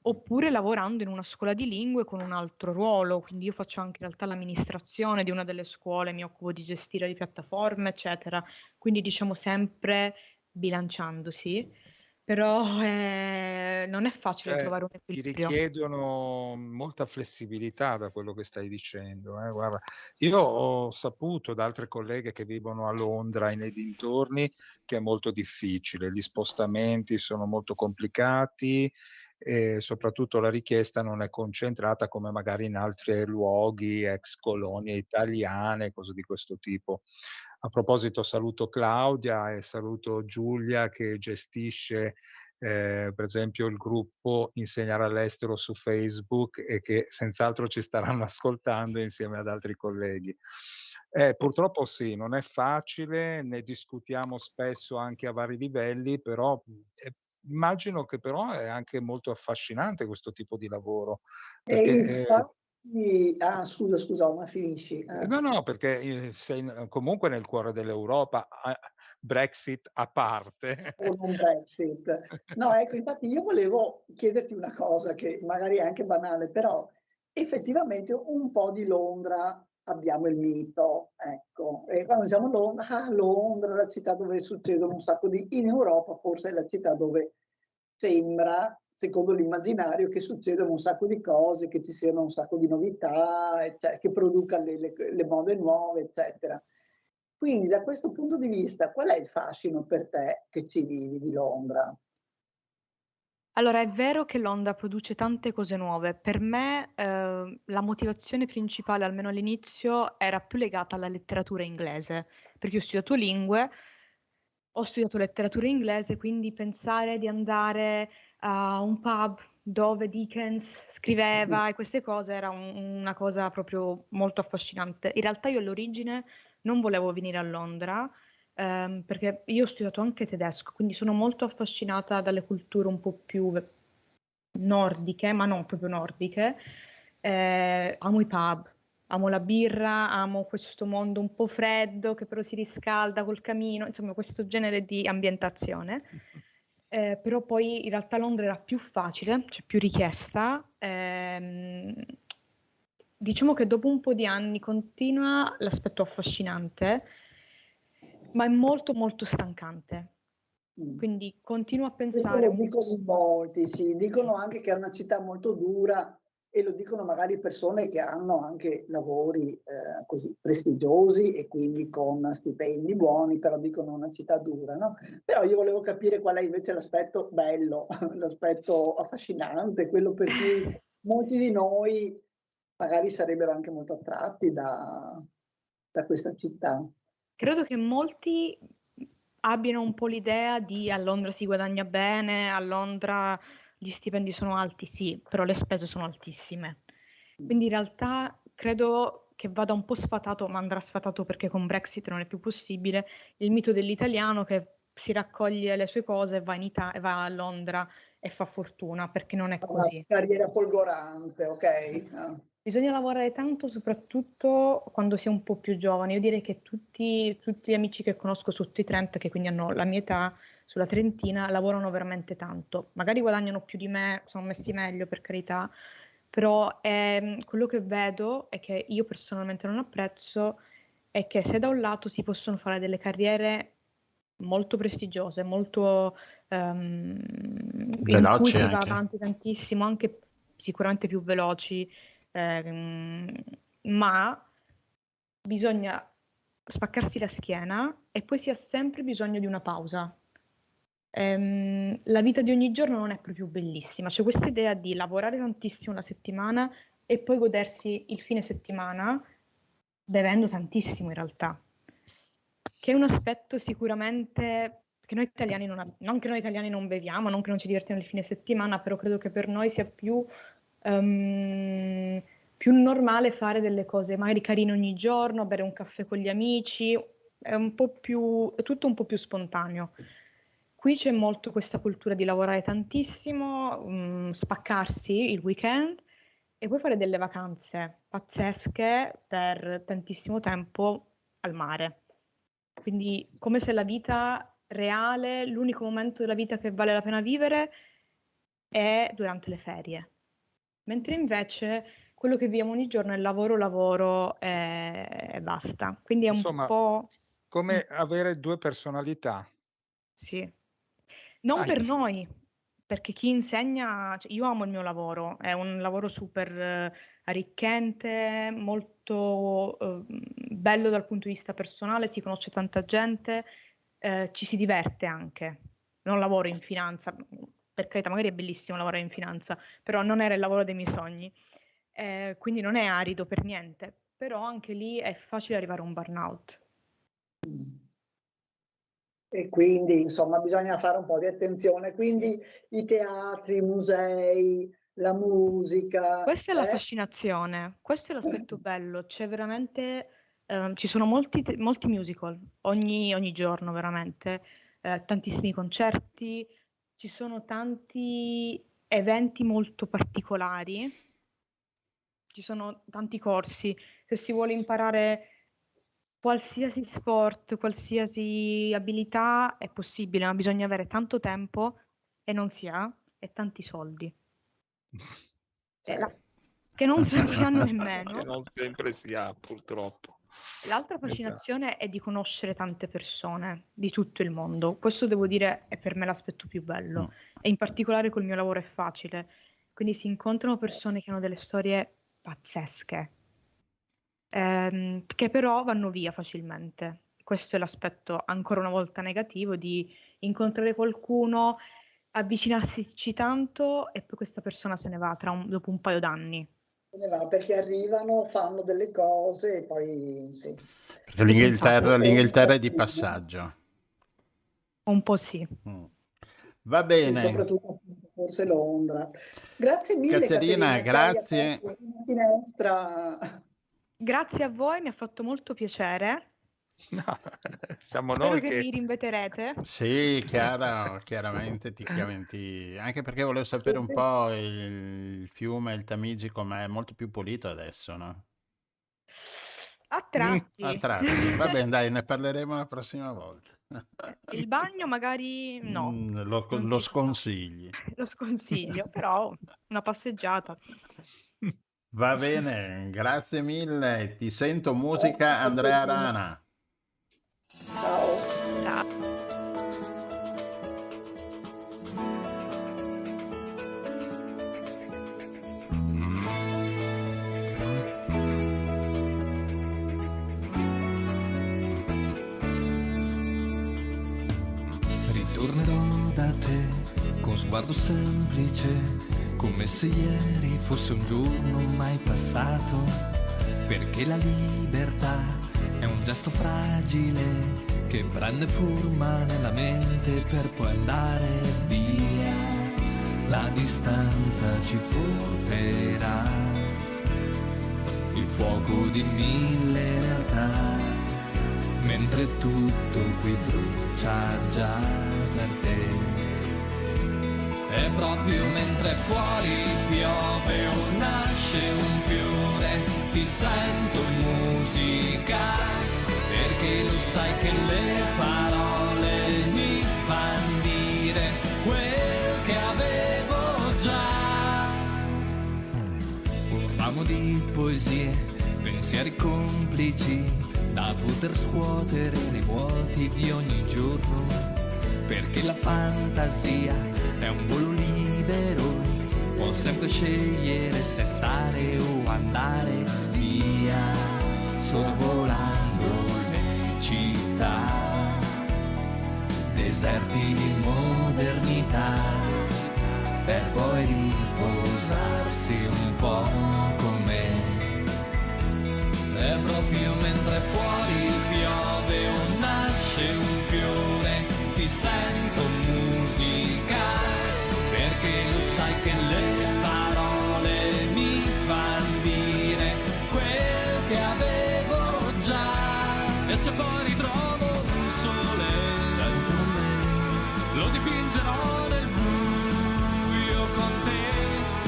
oppure lavorando in una scuola di lingue con un altro ruolo, quindi io faccio anche in realtà l'amministrazione di una delle scuole, mi occupo di gestire le piattaforme, eccetera, quindi diciamo sempre bilanciandosi, però non è facile Cioè, trovare un ti equilibrio. richiedono molta flessibilità da quello che stai dicendo, guarda. Io ho saputo da altre colleghe che vivono a Londra e nei dintorni che è molto difficile, gli spostamenti sono molto complicati e soprattutto la richiesta non è concentrata come magari in altri luoghi, ex colonie italiane, cose di questo tipo. A proposito saluto Claudia e saluto Giulia che gestisce per esempio il gruppo Insegnare all'estero su Facebook e che senz'altro ci staranno ascoltando insieme ad altri colleghi. Purtroppo sì, non è facile, ne discutiamo spesso anche a vari livelli, però immagino che però è anche molto affascinante questo tipo di lavoro, E perché infatti, scusa, ma finisci. no, no, perché sei comunque nel cuore dell'Europa, Brexit a parte. O non Brexit. No, ecco, infatti io volevo chiederti una cosa che magari è anche banale, però effettivamente un po' di Londra abbiamo il mito, ecco. E quando diciamo Londra, Londra, la città dove succedono un sacco di... In Europa forse è la città dove sembra secondo l'immaginario, che succedano un sacco di cose, che ci siano un sacco di novità, che produca le mode nuove, eccetera. Quindi da questo punto di vista, qual è il fascino per te che ci vivi di Londra? Allora, è vero che Londra produce tante cose nuove. Per me, la motivazione principale, almeno all'inizio, era più legata alla letteratura inglese, perché ho studiato lingue, ho studiato letteratura inglese, quindi pensare di andare a un pub dove Dickens scriveva e queste cose era una cosa proprio molto affascinante. In realtà io all'origine non volevo venire a Londra, perché io ho studiato anche tedesco, quindi sono molto affascinata dalle culture un po' più nordiche, ma non proprio nordiche. Amo i pub, amo la birra, amo questo mondo un po' freddo che però si riscalda col camino, insomma questo genere di ambientazione. Però poi in realtà Londra era più facile, cioè più richiesta. Diciamo che dopo un po' di anni continua l'aspetto affascinante, ma è molto molto stancante. Quindi continuo a pensare... Questo lo dicono in molti, sì. Dicono anche che è una città molto dura e lo dicono magari persone che hanno anche lavori così prestigiosi e quindi con stipendi buoni, però dicono una città dura, no? Però io volevo capire qual è invece l'aspetto bello, l'aspetto affascinante, quello per cui molti di noi magari sarebbero anche molto attratti da questa città. Credo che molti abbiano un po' l'idea di a Londra si guadagna bene, a Londra gli stipendi sono alti, sì, però le spese sono altissime. Quindi in realtà credo che vada un po' sfatato, ma andrà sfatato perché con Brexit non è più possibile, il mito dell'italiano che si raccoglie le sue cose e va a Londra e fa fortuna, perché non è così. Una carriera folgorante, ok? Bisogna lavorare tanto, soprattutto quando si è un po' più giovani. Io direi che tutti gli amici che conosco sotto i 30, che quindi hanno la mia età, sulla trentina, lavorano veramente tanto. Magari guadagnano più di me, sono messi meglio per carità, però quello che vedo e che io personalmente non apprezzo è che se da un lato si possono fare delle carriere molto prestigiose, molto in cui si va avanti tantissimo, anche sicuramente più veloci, ma bisogna spaccarsi la schiena e poi si ha sempre bisogno di una pausa. La vita di ogni giorno non è proprio bellissima, c'è questa idea di lavorare tantissimo la settimana e poi godersi il fine settimana bevendo tantissimo in realtà, che è un aspetto sicuramente che noi italiani non che noi italiani non beviamo, non che non ci divertiamo il fine settimana, però credo che per noi sia più normale fare delle cose magari carine ogni giorno, bere un caffè con gli amici, è tutto un po' più spontaneo. Qui c'è molto questa cultura di lavorare tantissimo, spaccarsi il weekend e poi fare delle vacanze pazzesche per tantissimo tempo al mare. Quindi come se la vita reale, l'unico momento della vita che vale la pena vivere è durante le ferie. Mentre invece quello che viviamo ogni giorno è lavoro e basta. Quindi è Insomma, un po' come avere due personalità. Sì. Non per noi, perché chi insegna, cioè io amo il mio lavoro, è un lavoro super arricchente, molto bello dal punto di vista personale, si conosce tanta gente, ci si diverte anche. Non lavoro in finanza, per carità, magari è bellissimo lavorare in finanza, però non era il lavoro dei miei sogni, quindi non è arido per niente, però anche lì è facile arrivare a un burnout. E quindi, insomma, bisogna fare un po' di attenzione. Quindi i teatri, i musei, la musica. Questa è la fascinazione, questo è l'aspetto bello. C'è veramente, ci sono molti musical ogni giorno, veramente, tantissimi concerti, ci sono tanti eventi molto particolari, ci sono tanti corsi. Se si vuole imparare qualsiasi sport, qualsiasi abilità è possibile, ma bisogna avere tanto tempo e non si ha, e tanti soldi. Che non si hanno nemmeno. Che non sempre si ha, purtroppo. L'altra fascinazione è di conoscere tante persone di tutto il mondo. Questo devo dire è per me l'aspetto più bello. E in particolare col mio lavoro è facile. Quindi si incontrano persone che hanno delle storie pazzesche, che però vanno via facilmente. Questo è l'aspetto ancora una volta negativo di incontrare qualcuno, avvicinarsi tanto e poi questa persona se ne va dopo un paio d'anni. Se ne va perché arrivano, fanno delle cose e poi sì. Perché l'Inghilterra è di passaggio. Un po' sì. Va bene. Sì, soprattutto forse Londra. Grazie mille Caterina, grazie. Grazie a voi, mi ha fatto molto piacere. No, siamo Spero noi che mi rinveterete. Sì, chiaramente ti anche perché volevo sapere un po' il fiume, il Tamigi com'è, molto più pulito adesso, no? A tratti. A tratti. Va bene, dai, ne parleremo la prossima volta. Il bagno magari no. Lo sconsigli. Lo sconsiglio, però una passeggiata. Va bene, grazie mille. Ti sento musica, Andrea Rana. Ciao. Ciao. Ritornerò da te con sguardo semplice, come se ieri fosse un giorno mai passato, perché la libertà è un gesto fragile che prende forma nella mente per poi andare via. La distanza ci porterà il fuoco di mille realtà, mentre tutto qui brucia già per te. E proprio mentre fuori piove o nasce un fiore, ti sento musica, perché lo sai che le parole mi fanno dire quel che avevo già. Un ramo di poesie, pensieri complici, da poter scuotere nei vuoti di ogni giorno, perché la fantasia è un volo libero, può sempre scegliere se stare o andare via, solo volando le città, deserti di modernità, per poi riposarsi un po' con me. E proprio mentre fuori piove o nasce un fiore, ti sento musica, perché lo sai che le parole mi fanno dire quel che avevo già. E se poi ritrovo un sole dentro me, lo dipingerò nel buio con te,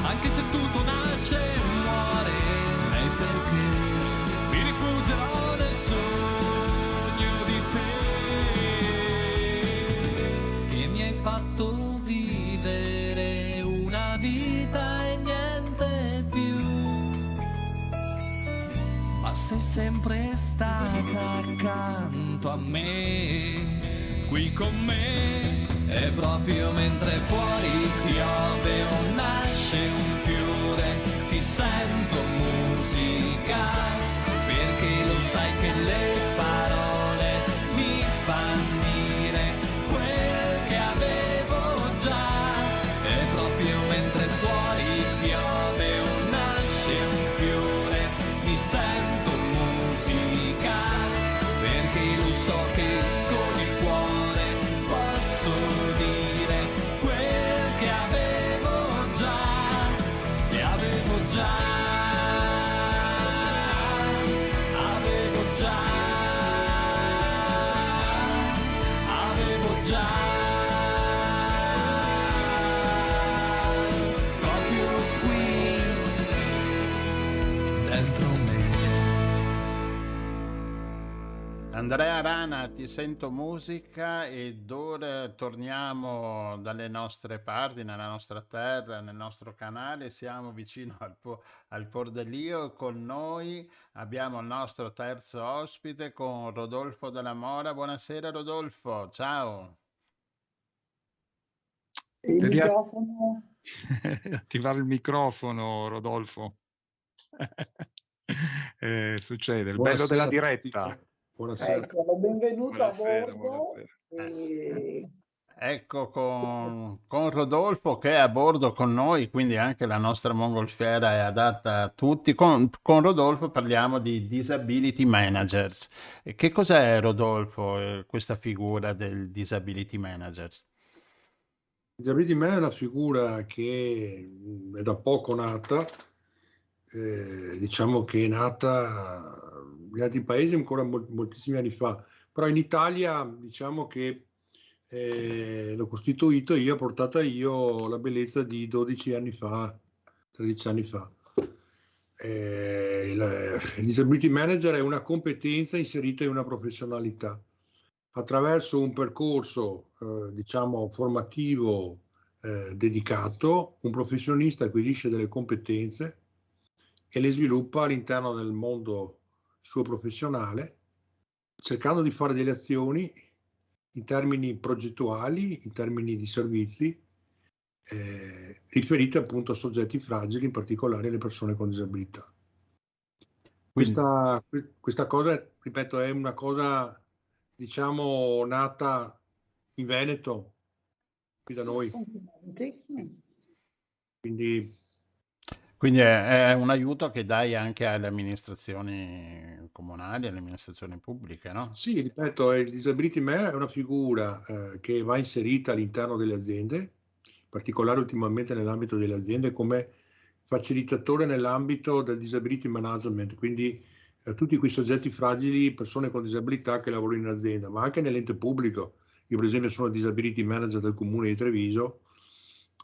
anche se tutto nasce e muore, e perché mi rifuggerò nel sogno di te, che mi hai fatto vivere una vita e niente più, ma sei sempre stata accanto a me, qui con me. E proprio mentre fuori piove o nasce un fiore, ti sento musica, perché lo sai che le parole mi fanno dire quel che avevo già. E proprio mentre fuori piove o nasce un fiore, mi sento musica, perché lo so che con il cuore posso dire quel che avevo già, che avevo già. Avevo già Andrea Rana, ti sento musica ed ora torniamo dalle nostre parti, nella nostra terra, nel nostro canale. Siamo vicino al Pordelio. Con noi abbiamo il nostro terzo ospite con Rodolfo Dalla Mora. Buonasera Rodolfo, ciao. Il Devi microfono. attivare il microfono, Rodolfo. Succede, il bello della diretta. Buonasera. Ecco, benvenuto a Buonasera, bordo. buonasera. Ecco, con Rodolfo che è a bordo con noi, quindi anche la nostra mongolfiera è adatta a tutti. Con Rodolfo parliamo di disability managers. E che cos'è, Rodolfo, questa figura del disability manager? Disability manager è una figura che è da poco nata, diciamo che è nata in altri paesi ancora moltissimi anni fa, però in Italia diciamo che l'ho costituito io, ho portata io la bellezza di 12 anni fa, 13 anni fa. Il disability manager è una competenza inserita in una professionalità. Attraverso un percorso diciamo formativo dedicato, un professionista acquisisce delle competenze e le sviluppa all'interno del mondo suo professionale, cercando di fare delle azioni in termini progettuali, in termini di servizi, riferite appunto a soggetti fragili, in particolare alle persone con disabilità. Questa cosa, ripeto, è una cosa diciamo nata in Veneto, qui da noi. Quindi è un aiuto che dai anche alle amministrazioni comunali, alle amministrazioni pubbliche, no? Sì, ripeto, il disability manager è una figura che va inserita all'interno delle aziende, in particolare ultimamente nell'ambito delle aziende, come facilitatore nell'ambito del disability management, quindi tutti quei soggetti fragili, persone con disabilità che lavorano in azienda, ma anche nell'ente pubblico. Io per esempio sono disability manager del comune di Treviso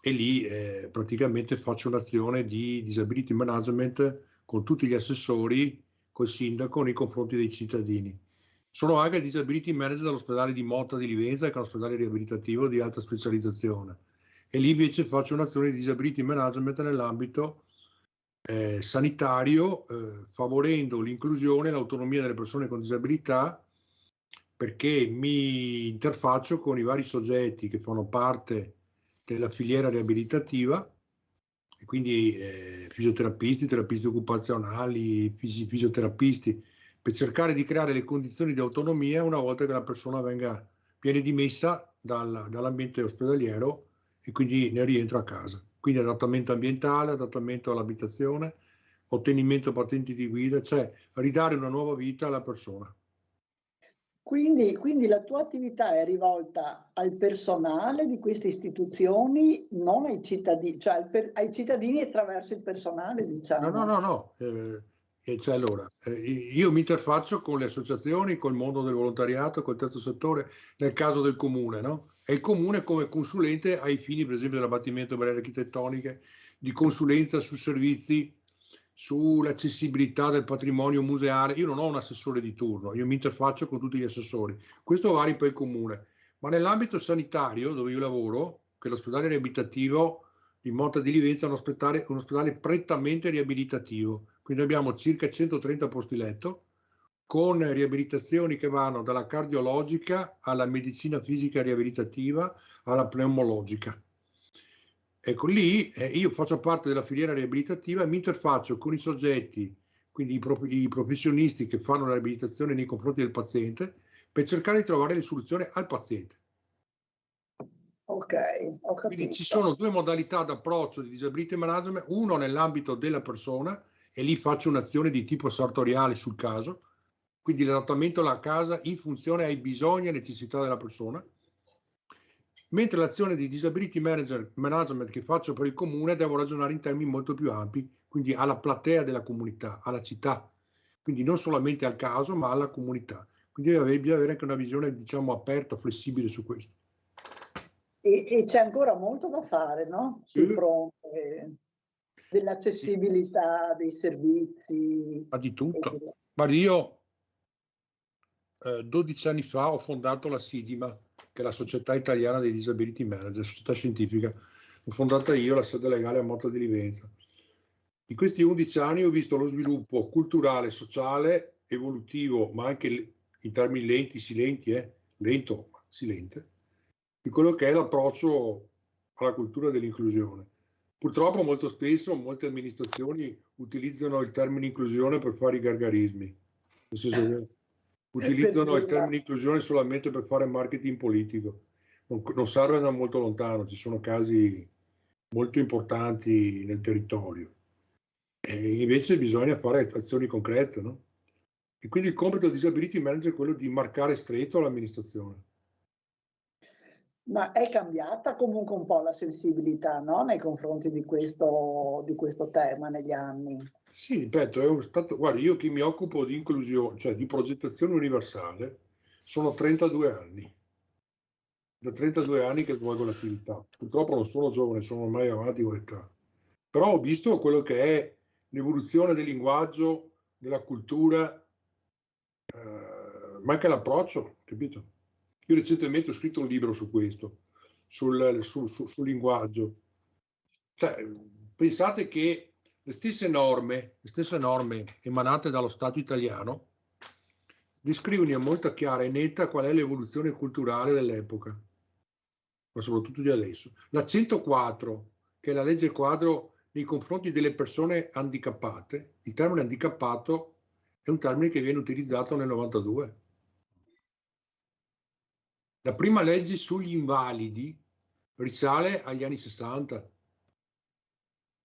e lì praticamente faccio un'azione di disability management con tutti gli assessori, col sindaco nei confronti dei cittadini. Sono anche disability manager dell'ospedale di Motta di Livenza, che è un ospedale riabilitativo di alta specializzazione, e lì invece faccio un'azione di disability management nell'ambito sanitario, favorendo l'inclusione e l'autonomia delle persone con disabilità, perché mi interfaccio con i vari soggetti che fanno parte della filiera riabilitativa, e quindi fisioterapisti, terapisti occupazionali, fisioterapisti, per cercare di creare le condizioni di autonomia una volta che la persona viene dimessa dall'ambiente ospedaliero e quindi ne rientra a casa. Quindi adattamento ambientale, adattamento all'abitazione, ottenimento patenti di guida, cioè ridare una nuova vita alla persona. Quindi la tua attività è rivolta al personale di queste istituzioni, non ai cittadini, cioè ai cittadini attraverso il personale, diciamo. No. Cioè, allora, io mi interfaccio con le associazioni, col mondo del volontariato, col terzo settore, nel caso del comune, no? E il comune come consulente ai fini, per esempio, dell'abbattimento delle barriere architettoniche, di consulenza su servizi, sull'accessibilità del patrimonio museale. Io non ho un assessore di turno, io mi interfaccio con tutti gli assessori. Questo vale per il comune. Ma nell'ambito sanitario, dove io lavoro, che è l'ospedale riabilitativo di Motta di Livenza, è un ospedale prettamente riabilitativo. Quindi abbiamo circa 130 posti letto, con riabilitazioni che vanno dalla cardiologica alla medicina fisica riabilitativa alla pneumologica. Ecco, lì io faccio parte della filiera riabilitativa e mi interfaccio con i soggetti, quindi i professionisti che fanno la riabilitazione nei confronti del paziente, per cercare di trovare le soluzioni al paziente. Ok, ho capito. Quindi ci sono due modalità d'approccio di disability management, uno nell'ambito della persona, e lì faccio un'azione di tipo sartoriale sul caso, quindi l'adattamento alla casa in funzione ai bisogni e necessità della persona, mentre l'azione di disability management che faccio per il comune devo ragionare in termini molto più ampi, quindi alla platea della comunità, alla città, quindi non solamente al caso ma alla comunità, quindi bisogna avere anche una visione diciamo aperta, flessibile su questo. E c'è ancora molto da fare, no? Sul fronte dell'accessibilità dei servizi. Ma di tutto. Ma io 12 anni fa ho fondato la SIDIMA, che è la Società Italiana dei Disability Manager, società scientifica. L'ho fondata io, la sede legale a Motta di Livenza. In questi 11 anni ho visto lo sviluppo culturale, sociale, evolutivo, ma anche in termini lenti, silenti, lento, ma silente, di quello che è l'approccio alla cultura dell'inclusione. Purtroppo molto spesso molte amministrazioni utilizzano il termine inclusione per fare i gargarismi, nel senso che utilizzano il termine inclusione solamente per fare marketing politico. Non serve da molto lontano, ci sono casi molto importanti nel territorio. E invece bisogna fare azioni concrete, no? E quindi il compito del disability manager è quello di marcare stretto l'amministrazione. Ma è cambiata comunque un po' la sensibilità, no? Nei confronti di questo tema negli anni. Sì, ripeto, guarda, io che mi occupo di inclusione, cioè di progettazione universale, sono 32 anni. Da 32 anni che svolgo l'attività. Purtroppo non sono giovane, sono ormai avanti con l'età. Però ho visto quello che è l'evoluzione del linguaggio, della cultura, ma anche l'approccio, capito? Io recentemente ho scritto un libro su questo, sul linguaggio. Cioè, pensate che le stesse norme emanate dallo Stato italiano descrivono in molto chiara e netta qual è l'evoluzione culturale dell'epoca, ma soprattutto di adesso. La 104, che è la legge quadro nei confronti delle persone handicappate, il termine handicappato è un termine che viene utilizzato nel 92. La prima legge sugli invalidi risale agli anni 60.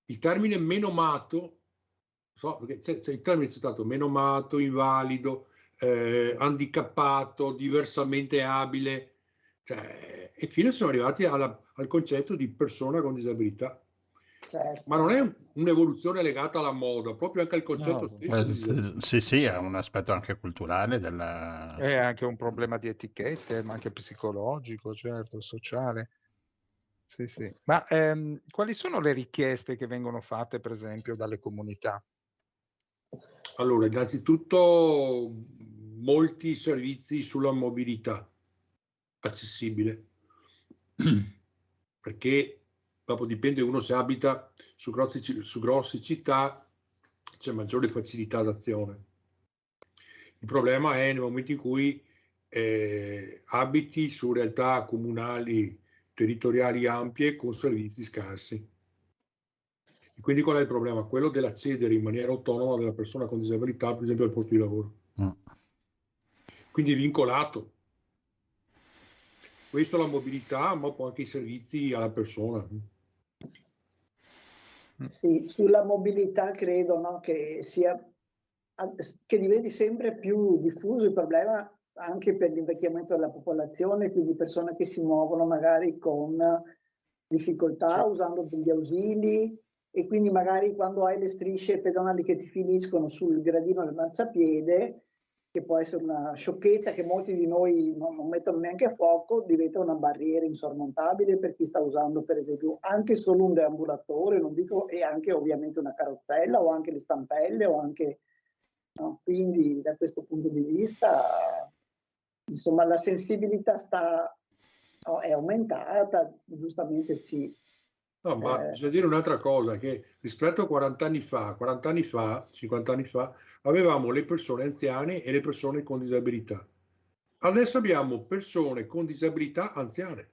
Il termine menomato, perché il termine è stato menomato, invalido, handicappato, diversamente abile, e fino siamo arrivati al concetto di persona con disabilità. Certo. Ma non è un'evoluzione legata alla moda, proprio anche al concetto stesso. Sì, è un aspetto anche culturale È anche un problema di etichette, ma anche psicologico, certo, sociale. Sì. Ma quali sono le richieste che vengono fatte, per esempio, dalle comunità? Allora, innanzitutto molti servizi sulla mobilità accessibile, perché dopo dipende uno se abita su grosse città, c'è maggiore facilità d'azione. Il problema è nel momento in cui abiti su realtà comunali territoriali ampie con servizi scarsi. E quindi qual è il problema? Quello dell'accedere in maniera autonoma della persona con disabilità, per esempio, al posto di lavoro. Quindi è vincolato. Questo la mobilità, ma poi anche i servizi alla persona. Sì, sulla mobilità credo, no, che diventi sempre più diffuso il problema anche per l'invecchiamento della popolazione, quindi persone che si muovono magari con difficoltà usando degli ausili, e quindi magari quando hai le strisce pedonali che ti finiscono sul gradino del marciapiede, che può essere una sciocchezza che molti di noi non mettono neanche a fuoco, diventa una barriera insormontabile per chi sta usando, per esempio, anche solo un deambulatore, non dico, e anche ovviamente una carrozzella o anche le stampelle o anche, no? Quindi da questo punto di vista, insomma, la sensibilità è aumentata, giustamente sì. No, ma bisogna dire un'altra cosa, che rispetto a 40 anni fa, 50 anni fa, avevamo le persone anziane e le persone con disabilità. Adesso abbiamo persone con disabilità anziane,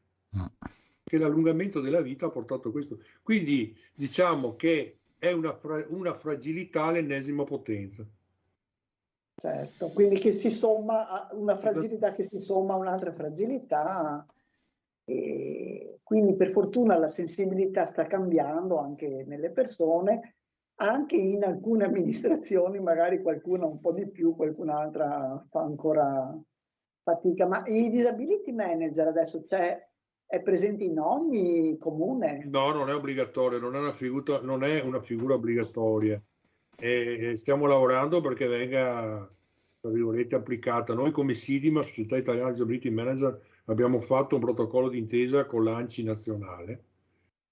che l'allungamento della vita ha portato a questo. Quindi diciamo che è una fragilità all'ennesima potenza. Certo, quindi che si somma a una fragilità che si somma a un'altra fragilità. E quindi per fortuna la sensibilità sta cambiando anche nelle persone, anche in alcune amministrazioni, magari qualcuna un po' di più, qualcun'altra fa ancora fatica. Ma i disability manager adesso è presente in ogni comune? No, non è obbligatorio, non è una figura obbligatoria. E stiamo lavorando perché venga, tra virgolette, applicata. Noi come SIDIMA, Società Italiana Disability Manager, abbiamo fatto un protocollo d'intesa con l'ANCI nazionale,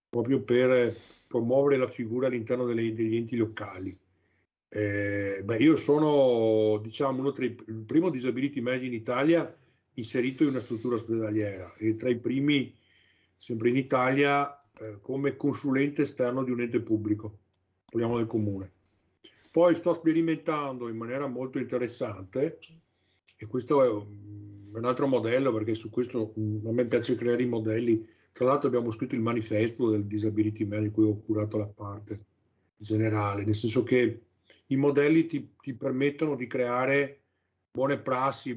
proprio per promuovere la figura all'interno degli enti locali. Io sono, diciamo, il primo disability manager in Italia inserito in una struttura ospedaliera e tra i primi, sempre in Italia, come consulente esterno di un ente pubblico, parliamo del comune. Poi sto sperimentando in maniera molto interessante, e questo è un altro modello, perché su questo a me piace creare i modelli. Tra l'altro abbiamo scritto il manifesto del disability manager, di cui ho curato la parte generale, nel senso che i modelli ti permettono di creare buone prassi,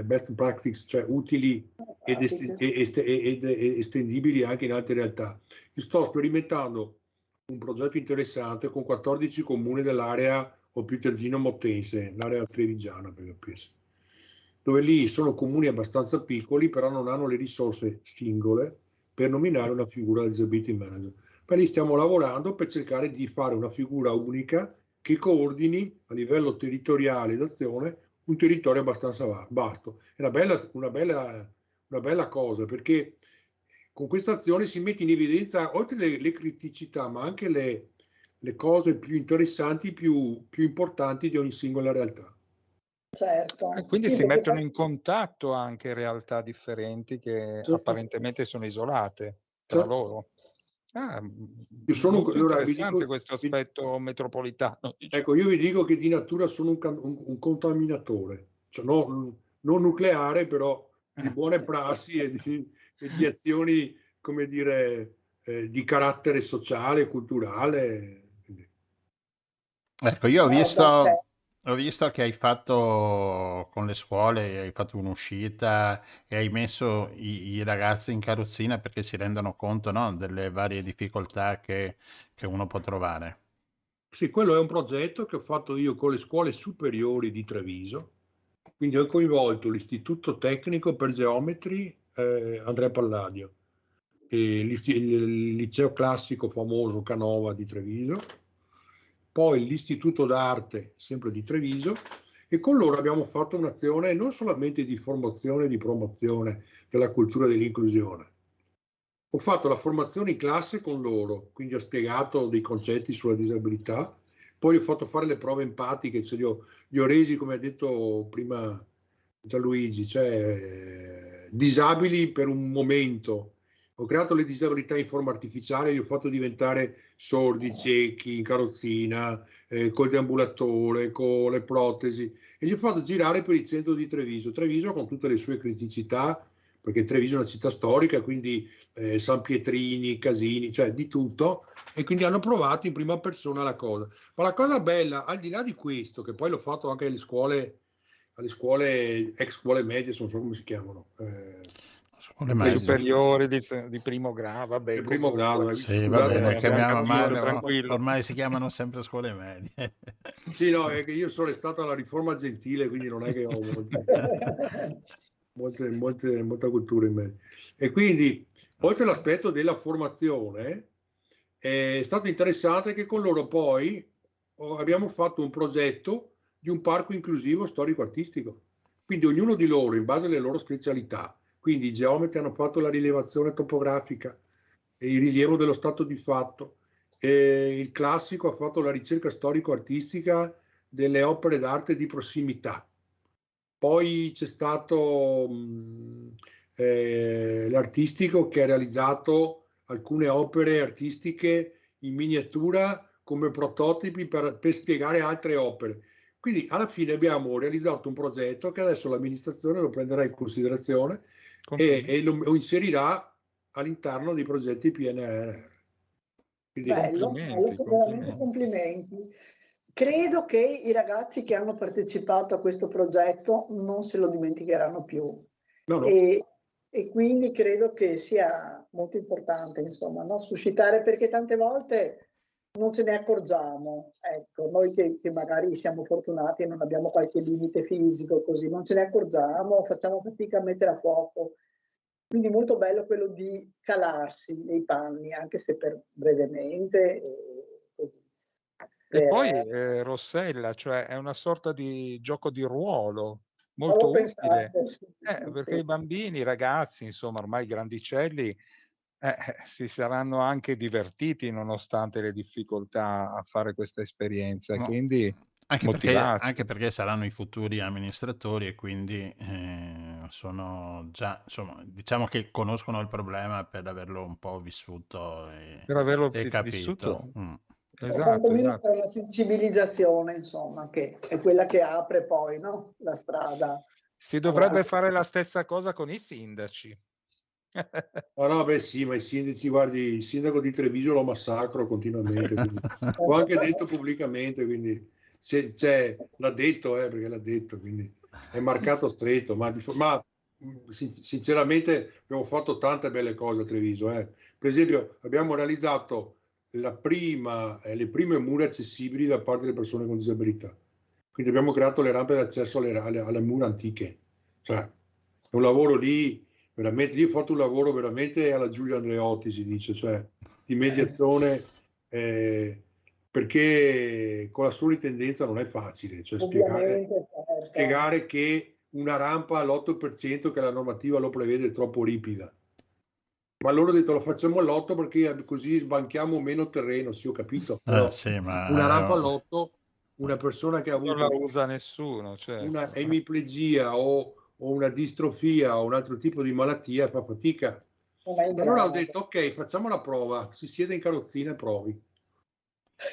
best practice, cioè utili ed estendibili anche in altre realtà. Io sto sperimentando un progetto interessante con 14 comuni dell'area o più terzino-mottense, l'area trevigiana per capirsi, dove lì sono comuni abbastanza piccoli, però non hanno le risorse singole per nominare una figura del disability manager. Per lì stiamo lavorando per cercare di fare una figura unica che coordini a livello territoriale d'azione un territorio abbastanza vasto. È una bella cosa, perché con questa azione si mette in evidenza, oltre le criticità, ma anche le cose più interessanti, più importanti di ogni singola realtà. Certo. E quindi si mettono in contatto anche realtà differenti che apparentemente sono isolate tra loro. Interessante questo aspetto metropolitano. Ecco, io vi dico che di natura sono un contaminatore, cioè non nucleare, però di buone prassi e di azioni, come dire, di carattere sociale, culturale. Ecco, io ho visto che hai fatto con le scuole, hai fatto un'uscita e hai messo i ragazzi in carrozzina perché si rendono conto, no, delle varie difficoltà che uno può trovare. Sì, quello è un progetto che ho fatto io con le scuole superiori di Treviso, quindi ho coinvolto l'Istituto Tecnico per Geometri Andrea Palladio, e il liceo classico famoso Canova di Treviso, poi l'Istituto d'Arte sempre di Treviso, e con loro abbiamo fatto un'azione non solamente di formazione e di promozione della cultura dell'inclusione. Ho fatto la formazione in classe con loro, quindi ho spiegato dei concetti sulla disabilità, poi ho fatto fare le prove empatiche, cioè li ho resi, come ha detto prima Gianluigi, cioè disabili per un momento. Ho creato le disabilità in forma artificiale, li ho fatto diventare sordi, ciechi, in carrozzina, col deambulatore, con le protesi, e li ho fatto girare per il centro di Treviso. Treviso con tutte le sue criticità, perché Treviso è una città storica, quindi San Pietrini, casini, cioè di tutto, e quindi hanno provato in prima persona la cosa. Ma la cosa bella, al di là di questo, che poi l'ho fatto anche alle scuole ex scuole medie, non so come si chiamano, le superiori di primo grado, vabbè, di primo grado, sì, va bene, ormai si chiamano sempre scuole medie. Sì, no, è che io sono stato alla riforma gentile, quindi non è che ho molta cultura in me. E quindi, oltre all'aspetto della formazione, è stato interessante che con loro poi abbiamo fatto un progetto di un parco inclusivo storico-artistico. Quindi ognuno di loro, in base alle loro specialità, quindi i geometri hanno fatto la rilevazione topografica e il rilievo dello stato di fatto, e il classico ha fatto la ricerca storico-artistica delle opere d'arte di prossimità. Poi c'è stato l'artistico che ha realizzato alcune opere artistiche in miniatura come prototipi per spiegare altre opere. Quindi alla fine abbiamo realizzato un progetto che adesso l'amministrazione lo prenderà in considerazione e lo inserirà all'interno dei progetti PNRR. Quindi bello, veramente complimenti. Credo che i ragazzi che hanno partecipato a questo progetto non se lo dimenticheranno più. No. E quindi credo che sia molto importante, insomma, no? Suscitare, perché tante volte non ce ne accorgiamo. Ecco, noi che magari siamo fortunati e non abbiamo qualche limite fisico, così non ce ne accorgiamo, facciamo fatica a mettere a fuoco. Quindi molto bello quello di calarsi nei panni, anche se brevemente. E poi Rossella, cioè è una sorta di gioco di ruolo molto utile, pensato, sì, perché i bambini, i ragazzi, insomma, ormai grandicelli, si saranno anche divertiti nonostante le difficoltà a fare questa esperienza, No, quindi anche motivati. perché saranno i futuri amministratori e quindi sono già, insomma, diciamo che conoscono il problema per averlo un po' vissuto Per averlo e vissuto. capito. Mm. Esatto, Quantomeno esatto. è una sensibilizzazione, insomma, che è quella che apre poi, no, la strada. Si dovrebbe fare la stessa cosa con i sindaci. No, beh sì, ma i sindaci, guardi, il sindaco di Treviso lo massacro continuamente, quindi l'ho anche detto pubblicamente, quindi l'ha detto, perché l'ha detto, quindi è marcato stretto, ma sinceramente abbiamo fatto tante belle cose a Treviso. Per esempio abbiamo realizzato le prime mura accessibili da parte delle persone con disabilità, quindi abbiamo creato le rampe d'accesso alle mura antiche, cioè è un lavoro lì. Veramente, io ho fatto un lavoro veramente alla Giulio Andreotti, si dice, cioè di mediazione, perché con la tendenza non è facile, cioè spiegare che una rampa all'8%, che la normativa lo prevede, è troppo ripida. Ma loro hanno detto lo facciamo all'8 perché così sbanchiamo meno terreno, sì, ho capito, però Sì, ma una rampa all'8, una persona che ha Non avuto la usa nessuno, certo. una emiplegia o una distrofia o un altro tipo di malattia fa fatica. Allora ho detto ok, facciamo la prova, si siede in carrozzina e provi.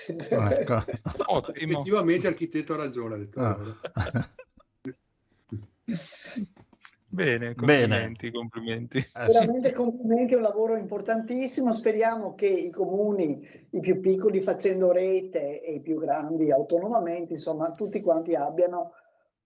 Ecco. Effettivamente l'architetto ha ragione, ha detto allora. Bene, complimenti. Veramente complimenti, è un lavoro importantissimo. Speriamo che i comuni, i più piccoli facendo rete e i più grandi autonomamente, insomma, tutti quanti abbiano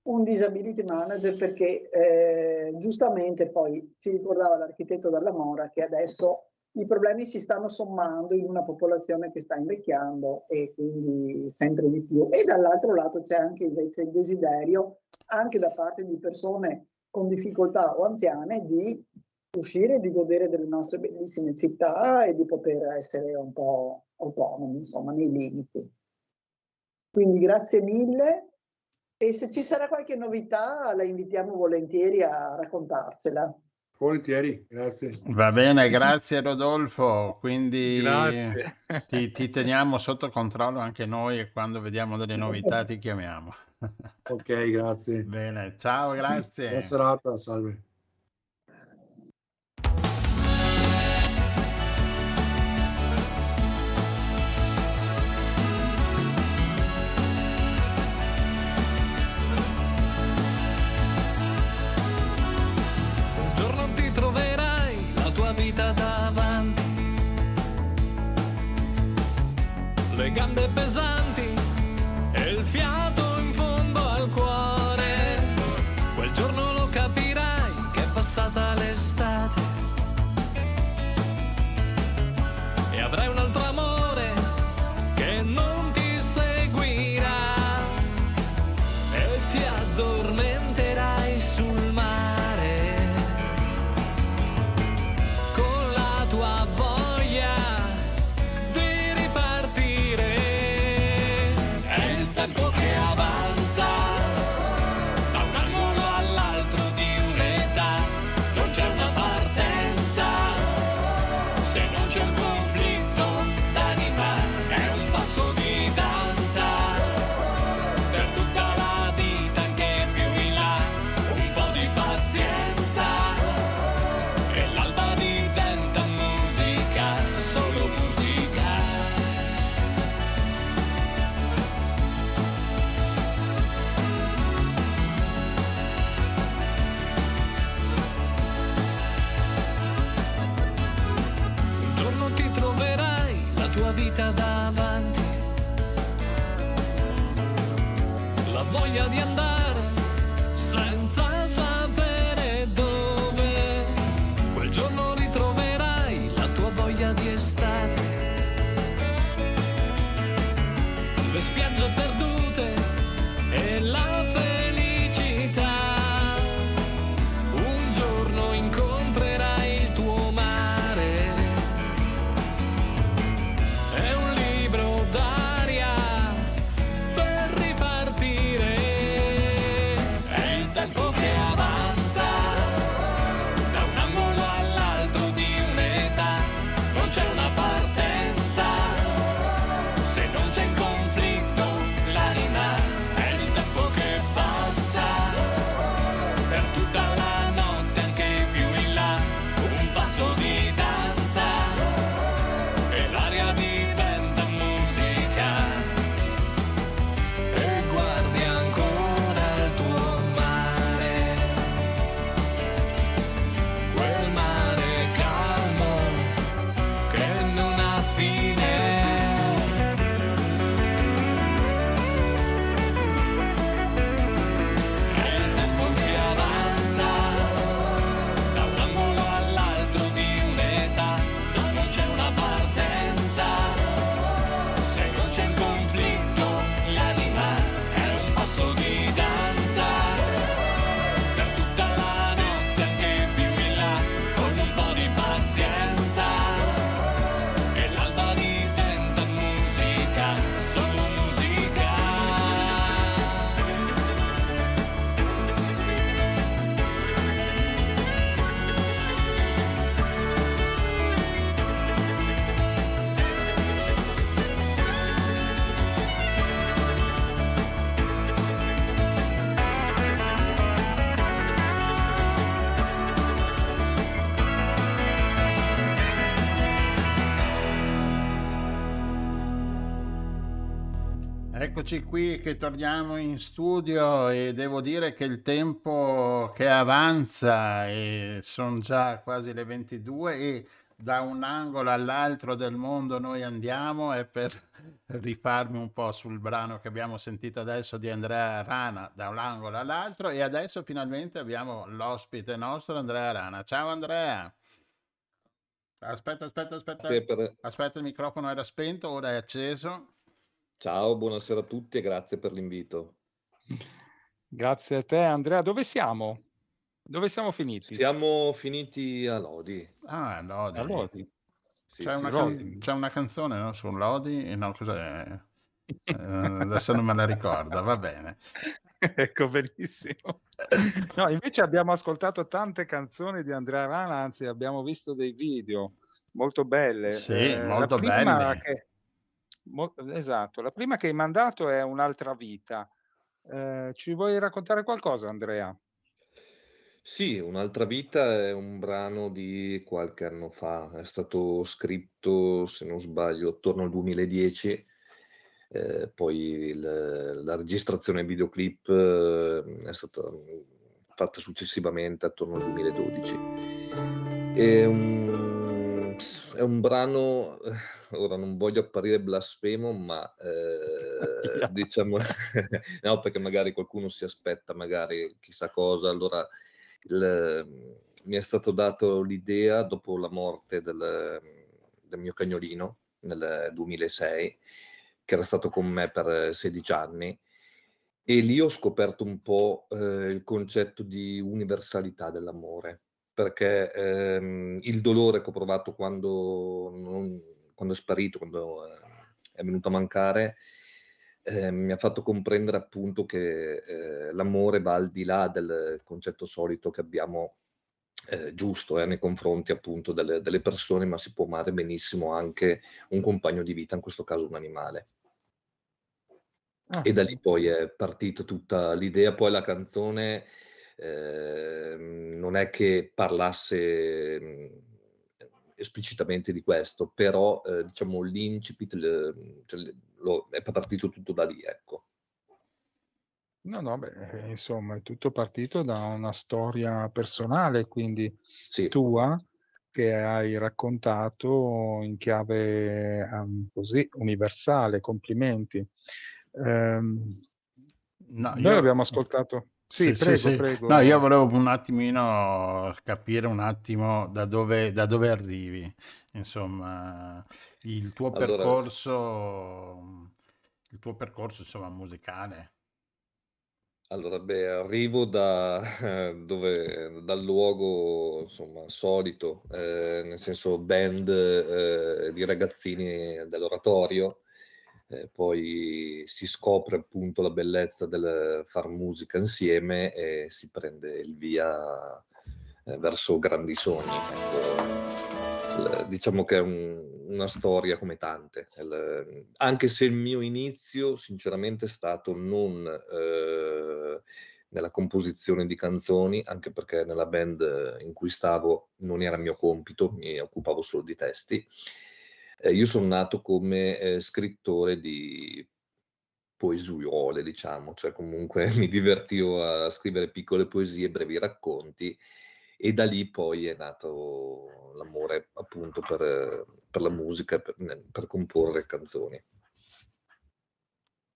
un disability manager, perché giustamente poi ci ricordava l'architetto Dalla Mora che adesso i problemi si stanno sommando in una popolazione che sta invecchiando e quindi sempre di più. E dall'altro lato c'è anche invece il desiderio, anche da parte di persone con difficoltà o anziane, di uscire e di godere delle nostre bellissime città e di poter essere un po' autonomi, insomma, nei limiti. Quindi grazie mille, e se ci sarà qualche novità la invitiamo volentieri a raccontarcela. Volentieri, grazie. Va bene, grazie Rodolfo, quindi Grazie. ti teniamo sotto controllo anche noi e quando vediamo delle novità ti chiamiamo. Ok, grazie. Bene, ciao, grazie. Buona serata, salve. Un giorno ti troverai la tua vita davanti, le gambe pesanti e il fiato in fondo al cuore. Quel giorno lo capirai che è passata l'estate e avrai un altro amore che non ti seguirà e ti addormenterai sul mare con la tua voglia di ripartire. È il tempo che avanza da un angolo all'altro di un'età, non c'è una partenza se non c'è un conflitto d'anima, è un passo di danza per tutta la vita, anche più in là, un po' di pazienza e l'alba diventa musica, solo musica. Un giorno ti troverai la tua vita davanti, la voglia di andare senza sapere dove. Quel giorno ritroverai la tua voglia di estate, le spiagge perdute e la felicità. Un giorno incontrerai il tuo mare, è un libro d'aria per ripartire. È il tempo che avanza da un angolo all'altro di un'età, Eccoci qui che torniamo in studio e devo dire che il tempo che avanza e sono già quasi le 22 e da un angolo all'altro del mondo noi andiamo, e per rifarmi un po' sul brano che abbiamo sentito adesso di Andrea Rana, da un angolo all'altro, e adesso finalmente abbiamo l'ospite nostro Andrea Rana. Ciao Andrea! Aspetta, Grazie per- aspetta, il microfono era spento, ora è acceso. Ciao, buonasera a tutti e grazie per l'invito. Grazie a te, Andrea. Dove siamo? Dove siamo finiti? Siamo finiti a Lodi. Ah, Lodi. A Lodi. Sì, C'è sì, una, Lodi. c'è una canzone, no, su Lodi? No, cos'è? Adesso non me la ricordo, va bene. Ecco, benissimo. No, invece abbiamo ascoltato tante canzoni di Andrea Rana, anzi abbiamo visto dei video molto belle. Sì, La molto prima belli. che esatto, la prima che hai mandato è Un'altra vita. Ci vuoi raccontare qualcosa, Andrea? Sì, Un'altra vita è un brano di qualche anno fa, è stato scritto, se non sbaglio, attorno al 2010, poi la registrazione videoclip è stata fatta successivamente attorno al 2012. È un brano, ora non voglio apparire blasfemo, ma diciamo, no, perché magari qualcuno si aspetta magari chissà cosa, allora mi è stato dato l'idea dopo la morte del mio cagnolino nel 2006, che era stato con me per 16 anni, e lì ho scoperto un po' il concetto di universalità dell'amore, perché il dolore che ho provato quando è sparito, quando è venuto a mancare, mi ha fatto comprendere appunto che l'amore va al di là del concetto solito che abbiamo giusto nei confronti appunto delle persone, ma si può amare benissimo anche un compagno di vita, in questo caso un animale. Ah, E da lì poi è partita tutta l'idea, poi la canzone non è che parlasse esplicitamente di questo, però diciamo l'incipit è partito tutto da lì, ecco. no, beh, insomma, è tutto partito da una storia personale, quindi Sì. tua, che hai raccontato in chiave così universale. Complimenti. No, Noi abbiamo ascoltato. Sì, sì. prego. No, io volevo un attimino capire un attimo da dove arrivi, insomma, il tuo Allora, percorso, insomma, musicale. Allora, beh, arrivo dal luogo, insomma, solito, nel senso band di ragazzini dell'oratorio, poi si scopre appunto la bellezza del far musica insieme e si prende il via verso grandi sogni. Ecco, diciamo che è una storia come tante, anche se il mio inizio sinceramente è stato non nella composizione di canzoni, anche perché nella band in cui stavo non era mio compito, mi occupavo solo di testi. Io sono nato come scrittore di poesiuole, diciamo, cioè comunque mi divertivo a scrivere piccole poesie, brevi racconti, e da lì poi è nato l'amore appunto per la musica, per comporre canzoni.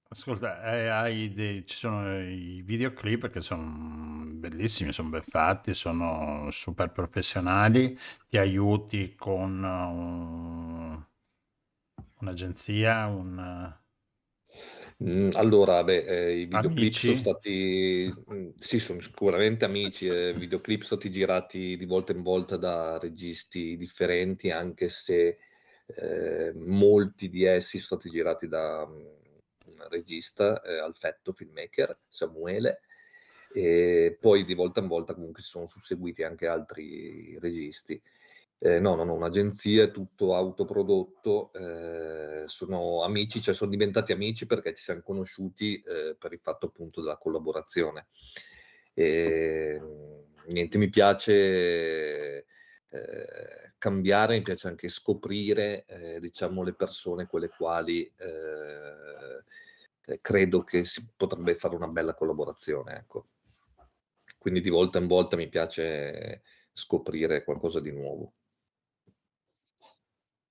Ascolta, ci sono i videoclip che sono bellissimi, sono ben fatti, sono super professionali, ti aiuti con un'agenzia, Allora, i videoclip sono amici? stati, sì, sono sicuramente amici, videoclip sono stati girati di volta in volta da registi differenti, anche se molti di essi sono stati girati da un regista, Alfetto, filmmaker, Samuele, e poi di volta in volta comunque si sono susseguiti anche altri registi. No, un'agenzia, è tutto autoprodotto, sono amici, cioè sono diventati amici perché ci siamo conosciuti per il fatto appunto della collaborazione. Niente, mi piace cambiare, mi piace anche scoprire, diciamo, le persone con le quali credo che si potrebbe fare una bella collaborazione, ecco. Quindi di volta in volta mi piace scoprire qualcosa di nuovo.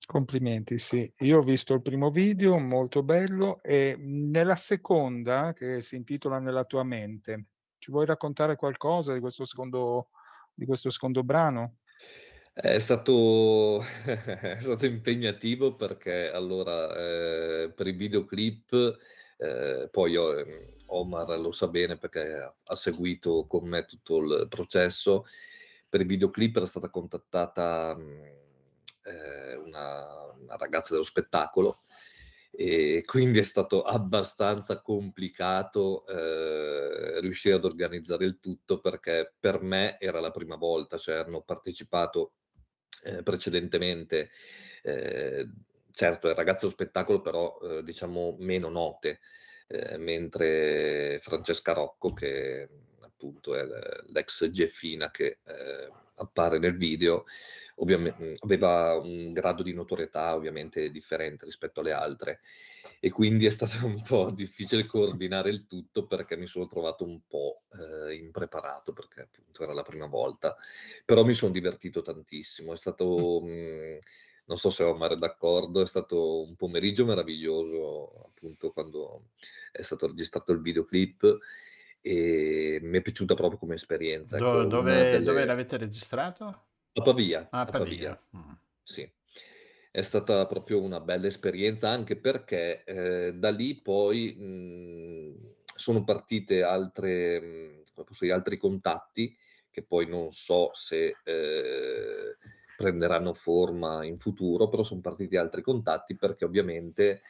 Complimenti, sì. Io ho visto il primo video, molto bello, e nella seconda, che si intitola Nella tua mente, ci vuoi raccontare qualcosa di questo secondo brano? È stato è stato impegnativo perché allora, per i videoclip, poi Omar lo sa bene perché ha seguito con me tutto il processo. Per i videoclip era stata contattata, una ragazza dello spettacolo, e quindi è stato abbastanza complicato, riuscire ad organizzare il tutto, perché per me era la prima volta, cioè hanno partecipato precedentemente, certo, ragazze dello spettacolo, però diciamo meno note, mentre Francesca Rocco, che appunto è l'ex Geffina che appare nel video, aveva un grado di notorietà ovviamente differente rispetto alle altre, e quindi è stato un po' difficile coordinare il tutto, perché mi sono trovato un po' impreparato, perché appunto era la prima volta. Però mi son divertito tantissimo, è stato, non so se Omar è d'accordo, è stato un pomeriggio meraviglioso, appunto, quando è stato registrato il videoclip, e mi è piaciuta proprio come esperienza, ecco, una Dove delle l'avete registrato? a Pavia, Ah, a Pavia, Pavia. sì. È stata proprio una bella esperienza, anche perché, da lì poi, sono partite altre, come posso dire, altri contatti, che poi non so se, prenderanno forma in futuro, però son partiti altri contatti, perché ovviamente,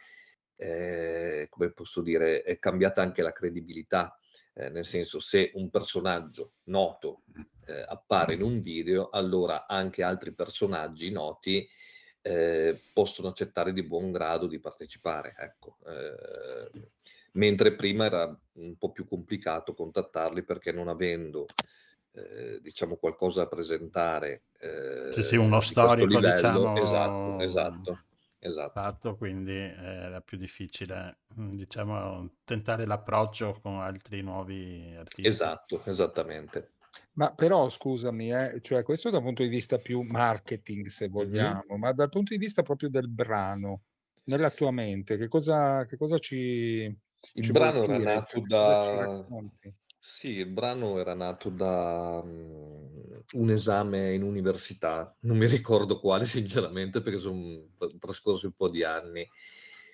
come posso dire, è cambiata anche la credibilità, nel senso, se un personaggio noto, appare in un video, allora anche altri personaggi noti possono accettare di buon grado di partecipare, ecco. Mentre prima era un po' più complicato contattarli, perché non avendo, diciamo, qualcosa da presentare, Sì, uno di questo storico, livello, esatto, diciamo, esatto. fatto, quindi era più difficile, diciamo, tentare l'approccio con altri nuovi artisti. Esatto, esattamente. Ma però scusami, cioè questo da un punto di vista più marketing, se vogliamo, ma dal punto di vista proprio del brano, Nella tua mente, che cosa Il ci vuoi brano era dire? nato Cosa ci da racconti? Sì, il brano era nato da, un esame in università, non mi ricordo quale sinceramente, perché son trascorsi un po' di anni.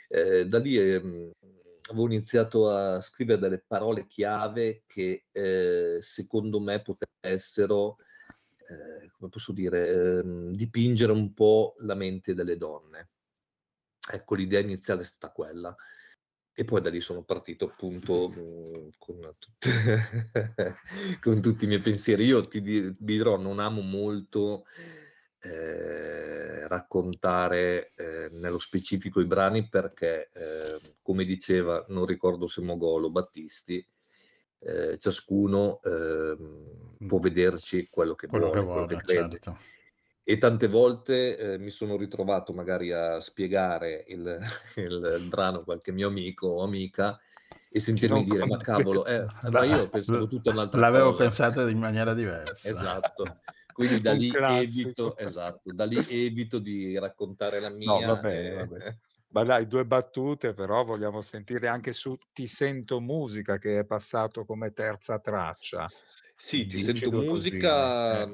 Da lì, avevo iniziato a scrivere delle parole chiave che, secondo me potessero, come posso dire, dipingere un po' la mente delle donne. Ecco, l'idea iniziale è stata quella. E poi da lì sono partito appunto, con con tutti i miei pensieri. Io vi dirò, non amo molto, raccontare, nello specifico i brani, perché, come diceva, non ricordo se Mogol o Battisti, ciascuno, può vederci quello che Quello che vuole, quello che vuole, crede. certo. E tante volte, mi sono ritrovato magari a spiegare il brano a qualche mio amico o amica, e sentirmi Non dire: "Ma cavolo, ma io pensavo tutta un'altra L'avevo cosa." pensato in maniera diversa. Esatto. Quindi da Un lì classico. evito, esatto, da lì evito di raccontare la No, va mia, bene, va bene. Ma dai, 2 battute, però vogliamo sentire anche su Ti sento musica, che è passato come terza traccia, Sì, Ti sento dicelo così. musica,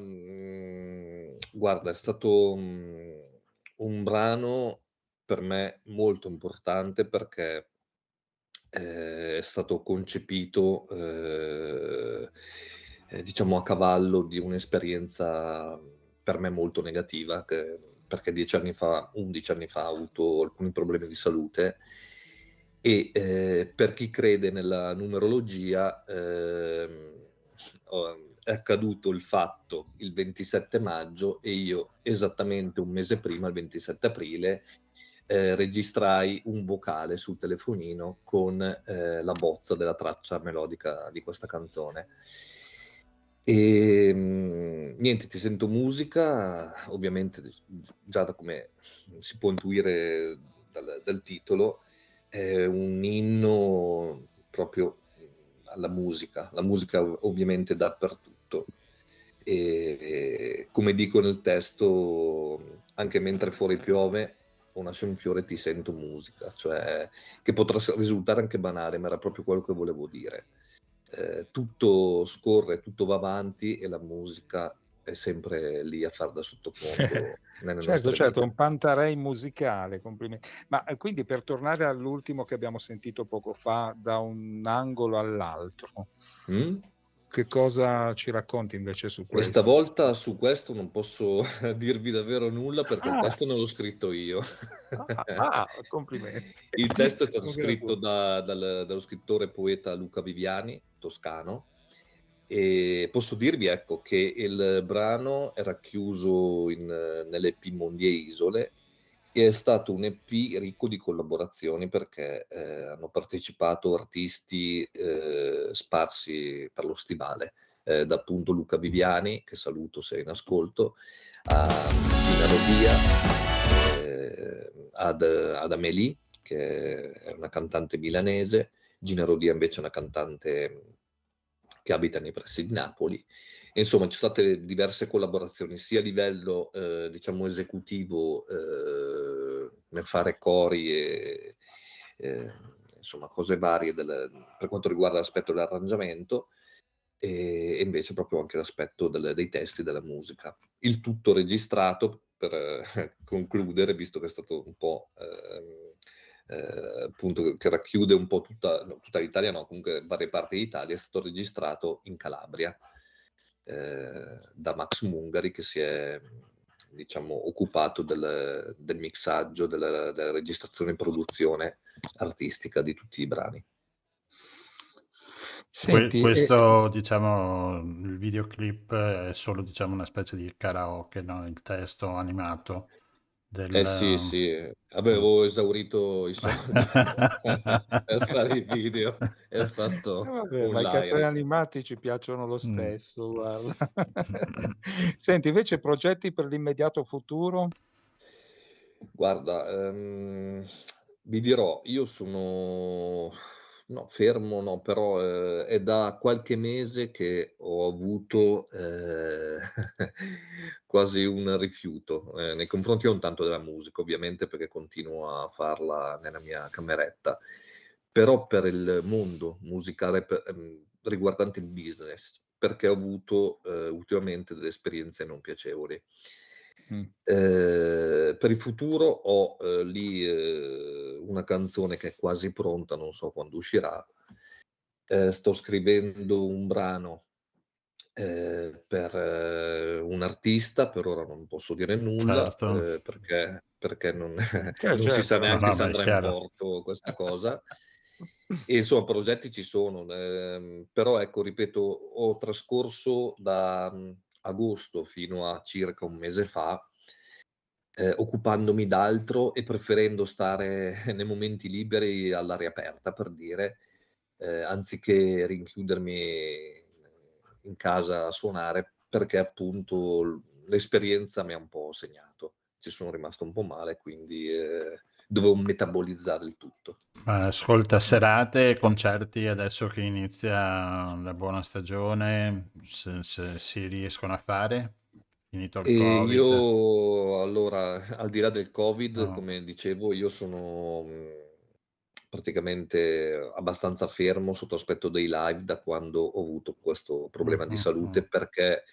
guarda, è stato, un brano per me molto importante, perché è stato concepito, diciamo a cavallo di un'esperienza per me molto negativa, perché 10 anni fa 11 anni fa ho avuto alcuni problemi di salute, e, per chi crede nella numerologia, è accaduto il fatto il 27 maggio, e io esattamente un mese prima, il 27 aprile, registrai un vocale sul telefonino con, la bozza della traccia melodica di questa canzone. Niente, Ti sento musica, ovviamente già da come si può intuire dal titolo, è un inno proprio alla musica, la musica ovviamente dappertutto. E come dico nel testo, anche mentre fuori piove o nasce un fiore ti sento musica, cioè che potrà risultare anche banale, ma era proprio quello che volevo dire. Tutto scorre, tutto va avanti e la musica è sempre lì a far da sottofondo nelle nostre Certo, vite. un Pantarei musicale, complimenti. Ma quindi per tornare all'ultimo che abbiamo sentito poco fa, da un angolo all'altro, che cosa ci racconti invece su questo? Questa volta su questo non posso dirvi davvero nulla perché il testo non l'ho scritto io. Complimenti. Il testo è stato scritto dallo scrittore e poeta Luca Viviani, toscano, e posso dirvi, ecco, che il brano è racchiuso nell'EP Mondie Isole, che è stato un EP ricco di collaborazioni perché hanno partecipato artisti sparsi per lo stivale, da appunto Luca Viviani, che saluto se è in ascolto, a Gina Rodia, ad Amélie, che è una cantante milanese. Gina Rodia invece è una cantante che abita nei pressi di Napoli. E insomma, ci sono state diverse collaborazioni sia a livello diciamo esecutivo, nel fare cori e insomma cose varie per quanto riguarda l'aspetto dell'arrangiamento, e invece proprio anche l'aspetto dei testi, della musica. Il tutto registrato, per concludere, visto che è stato un po' appunto che racchiude un po' tutta l'Italia, no, comunque varie parti d'Italia, è stato registrato in Calabria da Max Mungari, che si è diciamo occupato del mixaggio, della registrazione e produzione artistica di tutti i brani. Senti, questo diciamo il videoclip è solo diciamo una specie di karaoke, no? Il testo animato sì, avevo esaurito i soldi per fare i video e ho fatto vabbè, un ma i cartoni live. animati ci piacciono lo stesso, guarda. Senti, invece progetti per l'immediato futuro? Guarda, vi dirò, io sono fermo no, però è da qualche mese che ho avuto quasi un rifiuto nei confronti non tanto della musica, ovviamente, perché continuo a farla nella mia cameretta, però per il mondo musicale riguardante il business, perché ho avuto ultimamente delle esperienze non piacevoli. Per il futuro ho lì una canzone che è quasi pronta, non so quando uscirà. Sto scrivendo un brano per un artista, per ora non posso dire nulla, Certo. perché non Certo. si sa neanche No, se beh, andrà in chiaro. porto questa cosa. E insomma progetti ci sono, però ecco, ripeto, ho trascorso da agosto fino a circa un mese fa occupandomi d'altro e preferendo stare nei momenti liberi all'aria aperta, per dire, anziché rinchiudermi in casa a suonare, perché appunto l'esperienza mi ha un po' segnato. Ci sono rimasto un po' male, quindi dovevo metabolizzare il tutto. Ascolta, serate e concerti adesso che inizia la buona stagione, se si riescono a fare? Finito il E Covid? io allora, al di là del Covid, No. come dicevo, io sono praticamente abbastanza fermo sotto aspetto dei live da quando ho avuto questo problema di salute, perché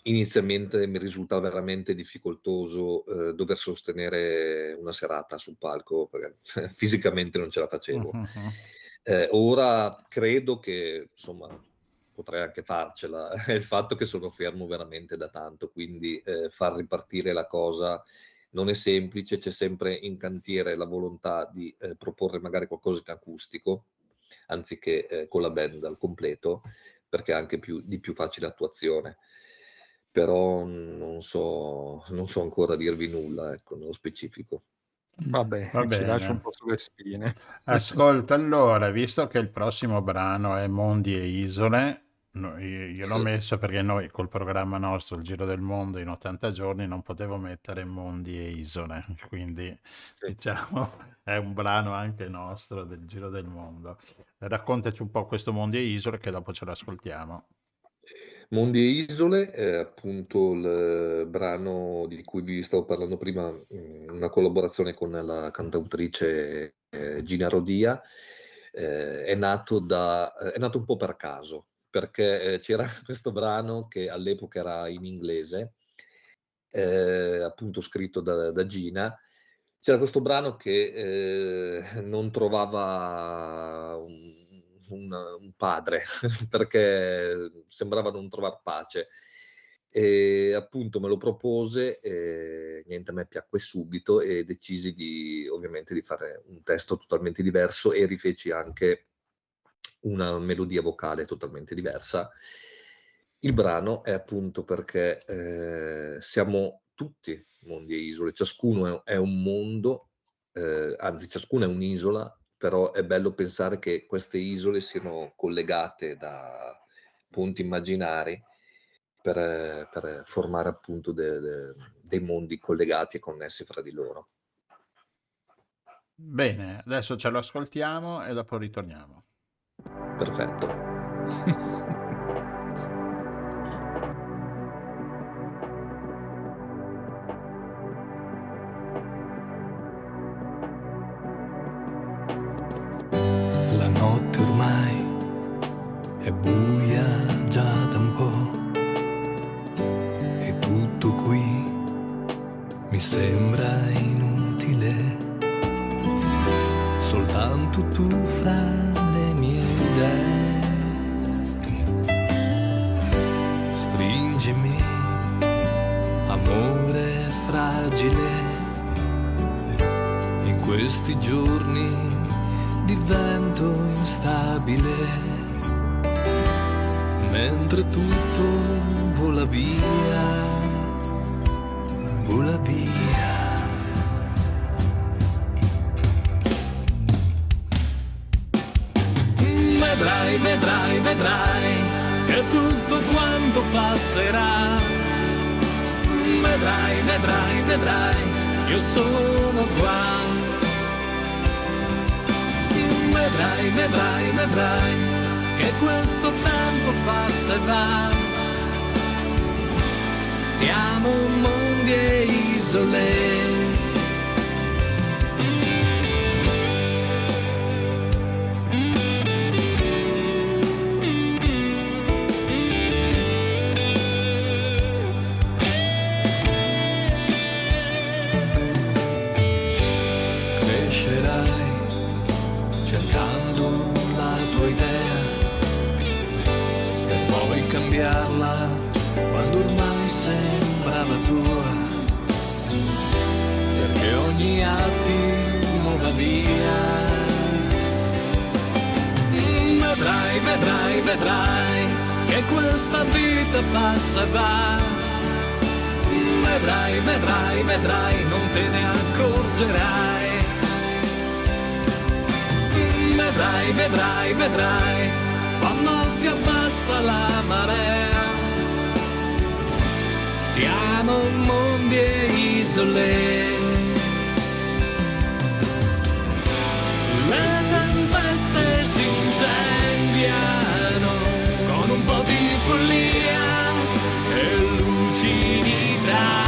inizialmente mi risultava veramente difficoltoso dover sostenere una serata sul palco, perché fisicamente non ce la facevo. Ora credo che insomma potrei anche farcela. È il fatto che sono fermo veramente da tanto, quindi far ripartire la cosa non è semplice. C'è sempre in cantiere la volontà di proporre magari qualcosa in acustico anziché con la band al completo, perché è anche di più facile attuazione. Però non so ancora dirvi nulla, ecco, nello specifico. Vabbè, Va ci lascia un bene. po' sulle spine. Ascolta, allora, visto che il prossimo brano è Mondi e Isole, No, io l'ho messo perché noi col programma nostro, il Giro del Mondo in 80 giorni, non potevo mettere mondi e isole, quindi diciamo è un brano anche nostro del Giro del Mondo. Raccontaci un po' questo mondi e isole che dopo ce l'ascoltiamo. Mondi e isole è appunto il brano di cui vi stavo parlando prima, una collaborazione con la cantautrice Gina Rodia. È nato un po' per caso, perché c'era questo brano che all'epoca era in inglese, appunto scritto da Gina. C'era questo brano che non trovava un padre perché sembrava non trovar pace, e appunto me lo propose e niente, a me piacque subito e decisi ovviamente di fare un testo totalmente diverso e rifeci anche una melodia vocale totalmente diversa. Il brano è appunto perché siamo tutti mondi e isole, ciascuno è un mondo, anzi ciascuno è un'isola, però è bello pensare che queste isole siano collegate da ponti immaginari per formare appunto dei mondi collegati e connessi fra di loro. Bene, adesso ce lo ascoltiamo e dopo ritorniamo. Perfetto. La notte ormai è buia già da un po'. Tutto qui mi sembra inutile, soltanto tu fra le mie idee. Stringimi, amore fragile, in questi giorni divento instabile, mentre tutto vola via. Vola via. Vedrai, vedrai, vedrai che tutto quanto passerà. Vedrai, vedrai, vedrai, io sono qua. Vedrai, vedrai, vedrai che questo tempo passa e va. Siamo mondi e isole. Crescerai cercando la tua idea per poi cambiarla quando ormai sembrava tua, perché ogni attimo va via. Vedrai, vedrai, vedrai che questa vita passa e va. Vedrai, vedrai, vedrai, non te ne accorgerai. Vedrai, vedrai, vedrai quando si abbassa la marea. Siamo mondi e isole. Le tempeste si incendiano con un po' di follia e lucidità.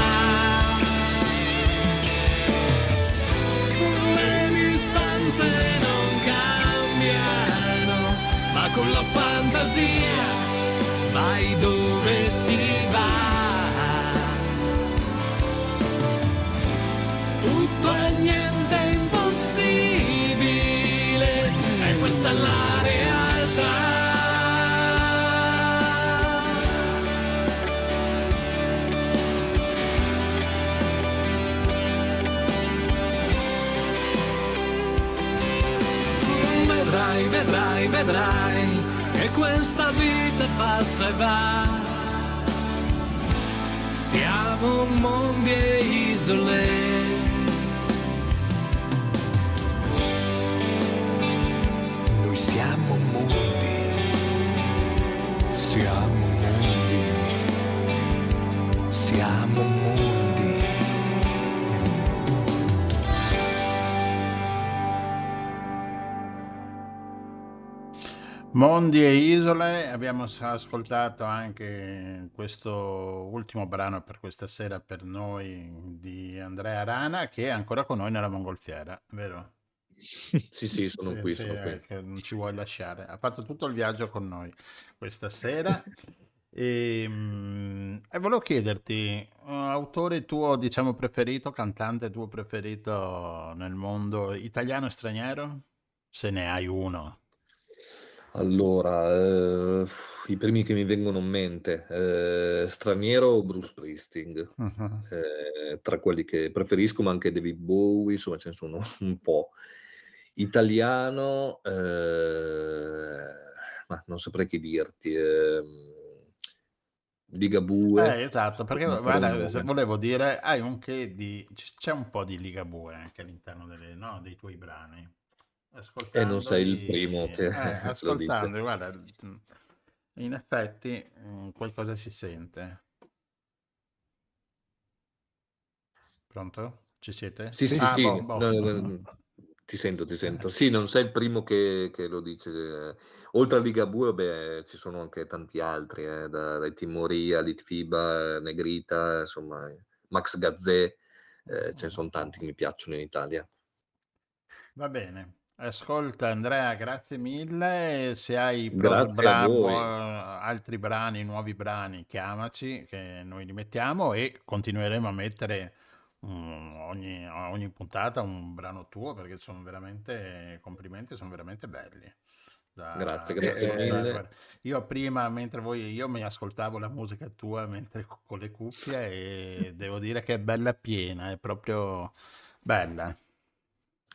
Le distanze non cambiano, ma con la fantasia vai dove si va. Tutto e niente è impossibile, e questa è la realtà. Vedrai, vedrai, vedrai che questa vita passa e va. Siamo mondi e isole. Siamo mondi, Siamo mondi, siamo mondi. Mondi e isole, abbiamo ascoltato anche questo ultimo brano per questa sera per noi di Andrea Rana, che è ancora con noi nella mongolfiera, vero? Sì, sono Sì, qui, sì, sono qui. che non ci vuoi lasciare. Ha fatto tutto il viaggio con noi questa sera. E volevo chiederti, autore tuo, diciamo, preferito, cantante tuo preferito nel mondo italiano e straniero? Se ne hai uno. Allora, i primi che mi vengono in mente, straniero Bruce Springsteen, tra quelli che preferisco, ma anche David Bowie, insomma ce ne sono un po'. Italiano, ma non saprei che dirti, Ligabue, Esatto, perché per fare un guarda, nome. volevo dire, hai un che di, c'è un po' di Ligabue anche all'interno no, dei tuoi brani. E non sei il primo Ascoltandoli, che lo dice. ascoltandoli, guarda, in effetti qualcosa si sente. Pronto? Ci siete? Sì, boh. no, ti sento. Sì, non sei il primo che lo dice. Oltre a Ligabue, beh, ci sono anche tanti altri, dai Timoria, Litfiba, Negrita, insomma, Max Gazzè, ce ne sono tanti che mi piacciono in Italia. Va bene. Ascolta Andrea, grazie mille. Se hai Grazie a voi. altri brani, nuovi brani, chiamaci che noi li mettiamo e continueremo a mettere ogni puntata un brano tuo perché sono veramente complimenti, sono veramente belli. Grazie mille. Io prima, io mi ascoltavo la musica tua mentre con le cuffie e devo dire che è bella piena, è proprio bella.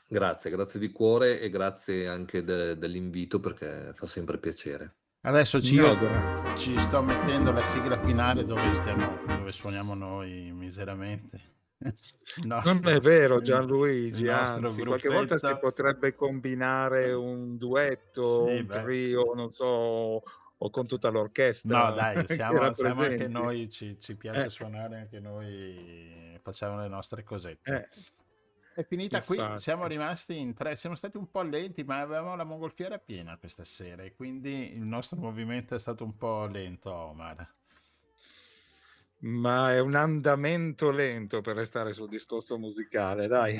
Grazie di cuore e grazie anche dell'invito perché fa sempre piacere. Adesso ci sto mettendo la sigla finale dove suoniamo noi miseramente. Non è vero Gianluigi, anzi, qualche volta si potrebbe combinare un duetto, Sì, un trio, non so, o con tutta l'orchestra. No, dai, che siamo rappresenti. anche noi, ci piace suonare anche noi, facciamo le nostre cosette. È finita qui, Infatti. siamo rimasti in 3, siamo stati un po' lenti, ma avevamo la mongolfiera piena questa sera e quindi il nostro movimento è stato un po' lento, Omar. Ma è un andamento lento per restare sul discorso musicale, dai.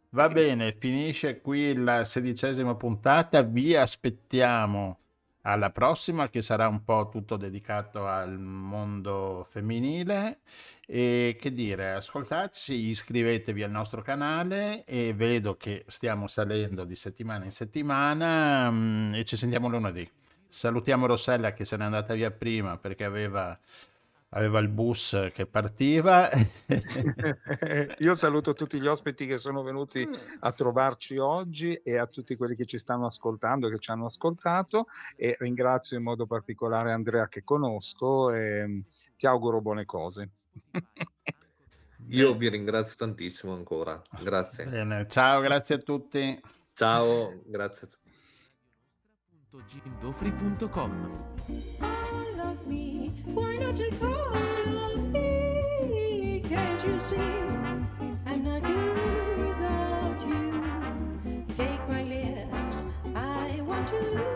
Va bene, finisce qui la 16ª puntata, vi aspettiamo alla prossima che sarà un po' tutto dedicato al mondo femminile e che dire, ascoltateci, iscrivetevi al nostro canale e vedo che stiamo salendo di settimana in settimana e ci sentiamo lunedì. Salutiamo Rossella che se n'è andata via prima perché aveva il bus che partiva. Io saluto tutti gli ospiti che sono venuti a trovarci oggi e a tutti quelli che ci stanno ascoltando, che ci hanno ascoltato e ringrazio in modo particolare Andrea che conosco e ti auguro buone cose. Io vi ringrazio tantissimo ancora, grazie. Bene, ciao, grazie a tutti. Ciao, grazie a tutti. Gindofree.com Why don't you call me? Can't you see I'm not good without you? Take my lips, I want to